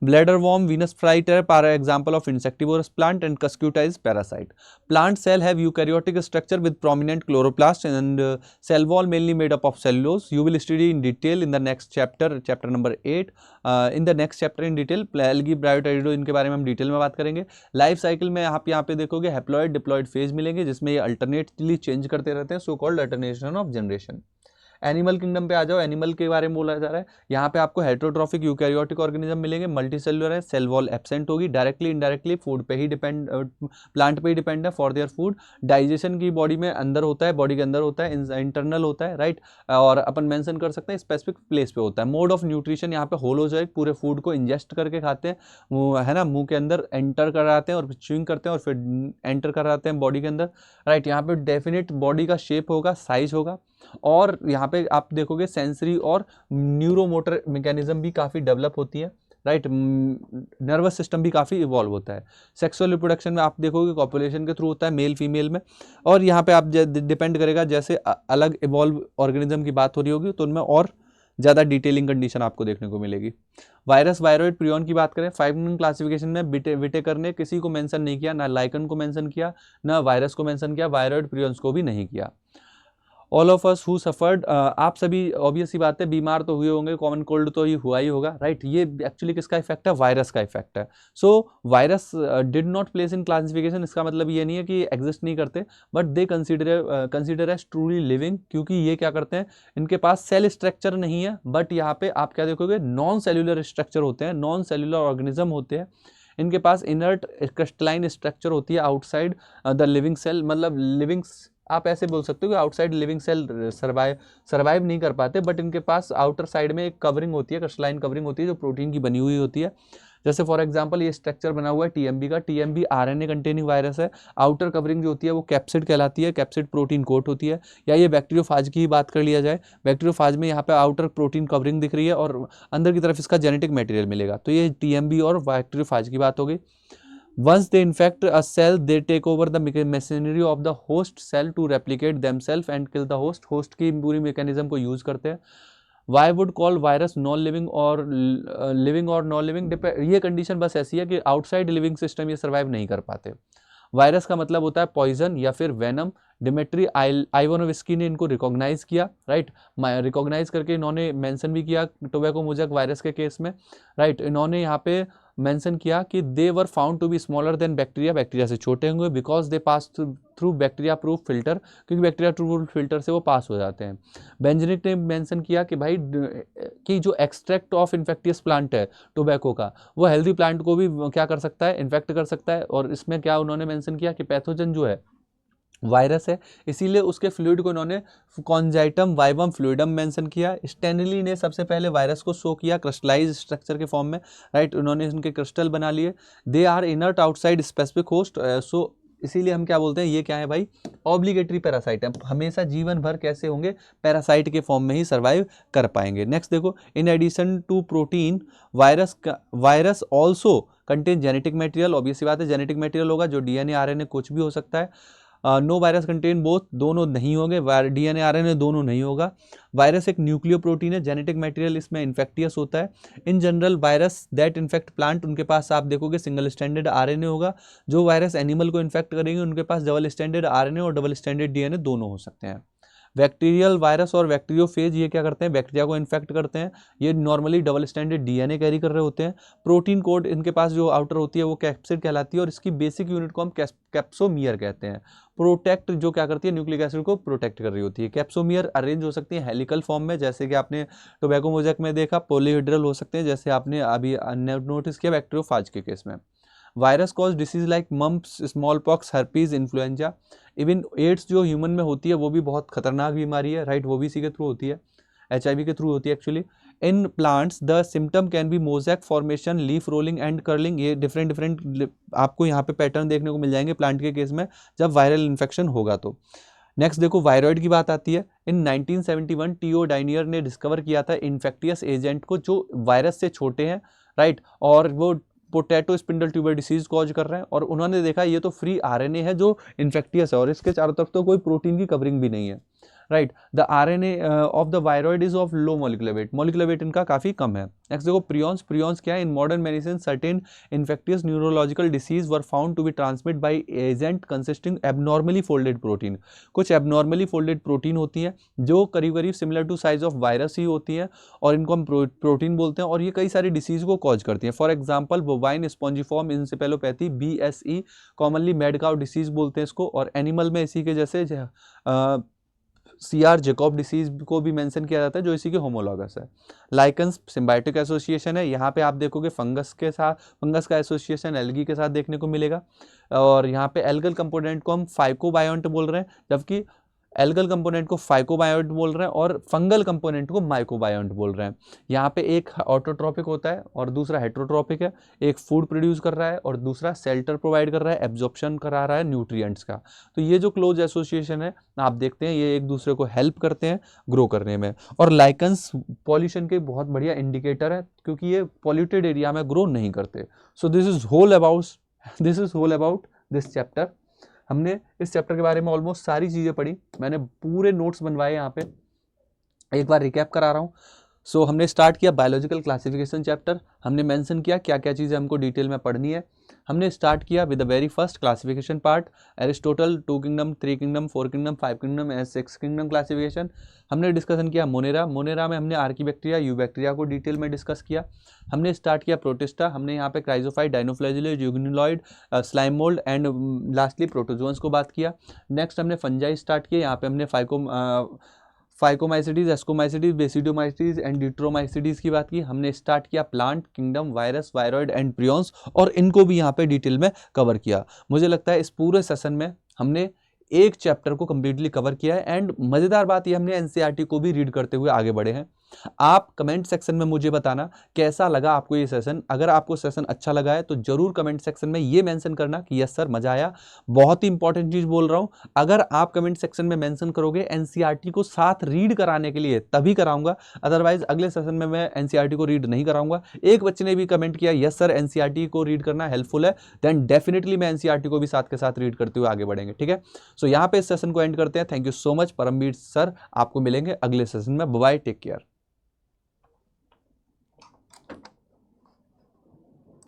Bladder worm, Venus flytrap are example of insectivorous plant and Cuscuta is parasite. Plant cell have eukaryotic structure with prominent chloroplast and cell wall mainly made up of cellulose. You will study in detail in the next chapter, chapter number 8. In the next chapter in detail, algae, bioterido इनके बारे में हम detail में बात करेंगे. Life cycle में आप यहाँ पे देखोगे हैप्लॉइड, डिप्लॉइड फेज मिलेंगे जिसमें ये अल्टरनेटली चेंज करते रहते हैं, so called alternation of generation. Animal kingdom पे आ जाओ. एनिमल के बारे में बोला जा रहा है, यहाँ पे आपको हेटेरोट्रॉफिक यूकैरियोटिक ऑर्गेनिज्म मिलेंगे, मल्टीसेलुलर है, सेल वॉल एब्सेंट होगी, डायरेक्टली इनडायरेक्टली फूड पे ही डिपेंड, प्लांट पे ही डिपेंड है फॉर देयर फूड. डाइजेशन की बॉडी में अंदर होता है, बॉडी के अंदर होता है, इंटरनल होता है. राइट. और अपन मेंशन कर सकते हैं स्पेसिफिक प्लेस पे होता है. मोड ऑफ न्यूट्रिशन यहाँ पे होलोजोइक, पूरे फूड को इंजेस्ट करके खाते हैं, है ना, मुंह के अंदर एंटर कराते हैं और फिर च्यूइंग करते हैं और फिर एंटर कराते हैं बॉडी के अंदर. राइट. यहाँ पे डेफिनेट बॉडी का शेप होगा, साइज होगा. और यहाँ पे आप देखोगे सेंसरी और न्यूरोमोटर मैकेनिज्म भी काफ़ी डेवलप होती है. राइट. नर्वस सिस्टम भी काफ़ी इवॉल्व होता है. सेक्सुअल रिप्रोडक्शन में आप देखोगे कॉपुलेशन के थ्रू होता है, मेल फीमेल में. और यहाँ पे आप डिपेंड करेगा, जैसे अलग इवॉल्व ऑर्गेनिज्म की बात हो रही होगी तो उनमें और ज़्यादा डिटेलिंग कंडीशन आपको देखने को मिलेगी. वायरस, वायरॉइड, प्रियॉन की बात करें, 5 क्लासिफिकेशन में विटेकर ने किसी को मेंशन नहीं किया, ना लाइकन को मेंशन किया, ना वायरस को मेंशन किया, वायरॉइड, प्रियॉन्स को भी नहीं किया. All of us who suffered, आप सभी ऑब्वियस सी बात है बीमार तो हुए होंगे, कॉमन कोल्ड तो ये हुआ ही होगा. राइट. ये एक्चुअली किसका इफेक्ट है, वायरस का इफेक्ट है. So virus did not place in classification. इसका मतलब ये नहीं है कि एग्जिस्ट नहीं करते, but they consider as truly living, क्योंकि ये क्या करते हैं, इनके पास सेल स्ट्रक्चर नहीं है, बट यहाँ पे आप क्या देखोगे, नॉन सेल्यूलर स्ट्रक्चर होते हैं, नॉन सेल्यूलर ऑर्गेनिज्म होते हैं. इनके पास इनर्ट क्रिस्टलाइन स्ट्रक्चर होती है आउटसाइड द लिविंग सेल, मतलब लिविंग आप ऐसे बोल सकते हो कि आउटसाइड लिविंग सेल सर्वाइव नहीं कर पाते, बट इनके पास आउटर साइड में एक कवरिंग होती है, क्रिस्टलाइन कवरिंग होती है जो प्रोटीन की बनी हुई होती है। जैसे फॉर एग्जांपल ये स्ट्रक्चर बना हुआ है टीएमबी का, टीएमबी आरएनए कंटेनिंग वायरस है। आउटर कवरिंग जो होती है वो कैप्सिड कहलाती है, कैप्सिड प्रोटीन कोट होती है। या ये बैक्टीरियोफाज की ही बात कर लिया जाए, बैक्टीरियोफाज में यहाँ पे आउटर प्रोटीन कवरिंग दिख रही है और अंदर की तरफ इसका जेनेटिक मटेरियल मिलेगा। तो ये टीएमबी और बैक्टीरियोफाज की बात हो गई। Once they infect a cell, they take over the machinery of the host cell to replicate themselves and kill the host. Host की पूरी मैकेनिज्म को यूज करते हैं। Why would call virus non-living और living और non-living? ये condition बस ऐसी है कि आउटसाइड लिविंग सिस्टम ये सर्वाइव नहीं कर पाते। वायरस का मतलब होता है पॉइजन या फिर वेनम। डिमेट्री आइवानोव्स्की ने इनको रिकॉग्नाइज किया, राइट, रिकॉग्नाइज करके इन्होंने मेंशन भी किया टोबैको मोजैक वायरस के केस में, राइट। इन्होंने यहाँ पे मेंशन किया कि they were found to be smaller than bacteria, bacteria से छोटे होंगे, because they pass through bacteria proof filter, क्योंकि बैक्टीरिया प्रूफ फिल्टर से वो पास हो जाते हैं। बेंजनिक ने मेंशन किया कि भाई कि जो एक्सट्रैक्ट ऑफ इन्फेक्टियस प्लांट है टोबैको का, वो हेल्दी प्लांट को भी क्या कर सकता है, इन्फेक्ट कर सकता है। और इसमें क्या उन्होंने मेंशन किया कि पैथोजन जो है वायरस है, इसीलिए उसके फ्लूइड को इन्होंने कॉन्जाइटम वाइवम फ्लूइडम मेंशन किया। स्टैनली ने सबसे पहले वायरस को शो किया क्रिस्टलाइज स्ट्रक्चर के फॉर्म में, राइट, उन्होंने उनके क्रिस्टल बना लिए। They are inert outside specific host, so इसीलिए हम क्या बोलते हैं, ये क्या है भाई, ऑब्लिगेटरी पैरासाइट है, हमेशा जीवन भर कैसे होंगे, पैरासाइट के फॉर्म में ही सर्वाइव कर पाएंगे। नेक्स्ट देखो, in addition to protein virus also contain genetic material. Obviously बात है जेनेटिक मटेरियल होगा जो डीएनए आरएनए कुछ भी हो सकता है। नो वायरस कंटेन बोथ, दोनों नहीं होंगे, डीएनए आरएनए दोनों नहीं होगा। वायरस एक न्यूक्लियो प्रोटीन है, जेनेटिक मटेरियल इसमें इन्फेक्टियस होता है। In general virus that infect plant, उनके पास आप देखोगे सिंगल स्टैंडर्ड आरएनए होगा। जो वायरस एनिमल को इन्फेक्ट करेंगे उनके पास डबल स्टैंडर्ड आरएनए और डबल स्टैंडर्ड डीएनए दोनों हो सकते हैं। बैक्टीरियल वायरस और बैक्टीरियोफेज ये क्या करते हैं, बैक्टीरिया को इन्फेक्ट करते हैं। ये normally double standard DNA carry कर रहे होते हैं। प्रोटीन कोड इनके पास जो आउटर होती है वो कैप्सिड कहलाती है और इसकी बेसिक यूनिट को हम कैप्सोमियर कहते हैं। प्रोटेक्ट जो क्या करती है, न्यूक्लिक एसिड को प्रोटेक्ट कर रही होती है। कैप्सोमियर अरेंज हो सकती है हेलिकल फॉर्म में, जैसे कि आपने टोबैको मोजैक में देखा। पॉलीहेड्रल हो सकते हैं, जैसे आपने अभी नोटिस किया बैक्टीरियोफाज के केस में। Virus cause disease like mumps, small pox, herpes, influenza. Even AIDS जो ह्यूमन में होती है वो भी बहुत खतरनाक बीमारी है, राइट, वो भी इसी के थ्रू होती है, HIV के थ्रू होती है actually. In plants the symptom can be mosaic formation, leaf rolling and curling. ये डिफरेंट आपको यहाँ पे पैटर्न देखने को मिल जाएंगे प्लांट के केस में जब वायरल इन्फेक्शन होगा तो। नेक्स्ट देखो, वायरॉइड की बात आती है। इन 1971 टीओ डाइनियर ने डिस्कवर किया था इन्फेक्टियस एजेंट को जो वायरस से छोटे हैं, राइट, और वो potato spindle tuber disease cause कर रहे हैं। और उन्होंने देखा ये तो फ्री आरएनए है जो इन्फेक्टियस है और इसके चारों तरफ तो कोई प्रोटीन की कवरिंग भी नहीं है, right. The RNA of the viroid is of low molecular weight, molecular weight इनका काफी कम है। नेक्स्ट देखो, प्रियॉन्स। प्रियॉन्स क्या है, in modern medicine certain infectious neurological disease were found to be transmit by agent consisting abnormally folded protein. कुछ abnormally folded protein होती हैं जो करीब करीब similar to size of virus ही होती हैं और इनको हम प्रोटीन बोलते हैं और ये कई सारी डिसीज को कॉज करती हैं। For example bovine spongiform encephalopathy, BSE, commonly mad cow disease बोलते हैं इसको। और एनिमल में इसी के जैसे CR जेकॉब डिसीज को भी मेंशन किया जाता है जो इसी के होमोलॉगस है। लाइकन्स सिम्बायोटिक एसोसिएशन है, यहाँ पे आप देखोगे फंगस के साथ, फंगस का एसोसिएशन एल्गी के साथ देखने को मिलेगा। और यहाँ पे एल्गल कंपोनेंट को हम फाइकोबायोंट बोल रहे हैं, जबकि एल्गल कंपोनेंट को फाइकोबायोंट बोल रहे हैं और फंगल कंपोनेंट को माइकोबायोंट बोल रहे हैं। यहाँ पे एक ऑटोट्रॉपिक होता है और दूसरा हेट्रोट्रॉपिक है, एक फूड प्रोड्यूस कर रहा है और दूसरा शेल्टर प्रोवाइड कर रहा है, एब्जॉर्प्शन करा रहा है न्यूट्रिएंट्स का। तो ये जो क्लोज एसोसिएशन है आप देखते हैं ये एक दूसरे को हेल्प करते हैं ग्रो करने में। और लाइकन्स पॉल्यूशन के बहुत बढ़िया इंडिकेटर है क्योंकि ये पॉल्यूटेड एरिया में ग्रो नहीं करते। So this is whole about this chapter. हमने इस चैप्टर के बारे में ऑलमोस्ट सारी चीज़ें पढ़ी, मैंने पूरे नोट्स बनवाए यहाँ पे, एक बार रिकैप करा रहा हूँ। सो हमने स्टार्ट किया बायोलॉजिकल क्लासिफिकेशन चैप्टर, हमने मेंशन किया क्या क्या चीज़ें हमको डिटेल में पढ़नी है। हमने स्टार्ट किया with the very first classification part, Aristotle 2 kingdom, 3 kingdom, 4 kingdom, 5 kingdom and 6 kingdom classification. हमने डिस्कशन किया मोनेरा में हमने आर्की बैक्टीरिया, यू बैक्टीरिया को डिटेल में डिस्कस किया। हमने स्टार्ट किया प्रोटिस्टा, हमने यहाँ पे chrysophyte, dinoflagellate, euglenoid, slime mould and lastly protozoans को बात किया। नेक्स्ट हमने फंजाई स्टार्ट किया, यहाँ पे हमने phycomycetes, ascomycetes, basidiomycetes and Deuteromycetes की बात की। हमने स्टार्ट किया plant kingdom, virus, viroid and prions और इनको भी यहाँ पे डिटेल में कवर किया। मुझे लगता है इस पूरे सेशन में हमने एक चैप्टर को कंप्लीटली कवर किया है एंड मजेदार बात ये हमने एनसीईआरटी को भी रीड करते हुए आगे बढ़े हैं। आप कमेंट सेक्शन में मुझे बताना कैसा लगा आपको ये सेशन। अगर आपको सेशन अच्छा लगा है तो जरूर कमेंट सेक्शन में ये मेंशन करना कि यस सर मजा आया। बहुत ही इंपॉर्टेंट चीज बोल रहा हूं, अगर आप कमेंट सेक्शन में मेंशन करोगे एनसीईआरटी को साथ रीड कराने के लिए तभी कराऊंगा, अदरवाइज अगले सेशन में मैं एनसीईआरटी को रीड नहीं कराऊंगा। एक बच्चे ने भी कमेंट किया यस सर एनसीईआरटी को रीड करना हेल्पफुल है, देन डेफिनेटली मैं एनसीईआरटी को भी साथ के साथ रीड करते हुए आगे बढ़ेंगे। ठीक है, सो यहाँ पे इस सेशन को एंड करते हैं। Thank you so much Paramvir sir, आपको मिलेंगे अगले सेशन में। Bye, take care.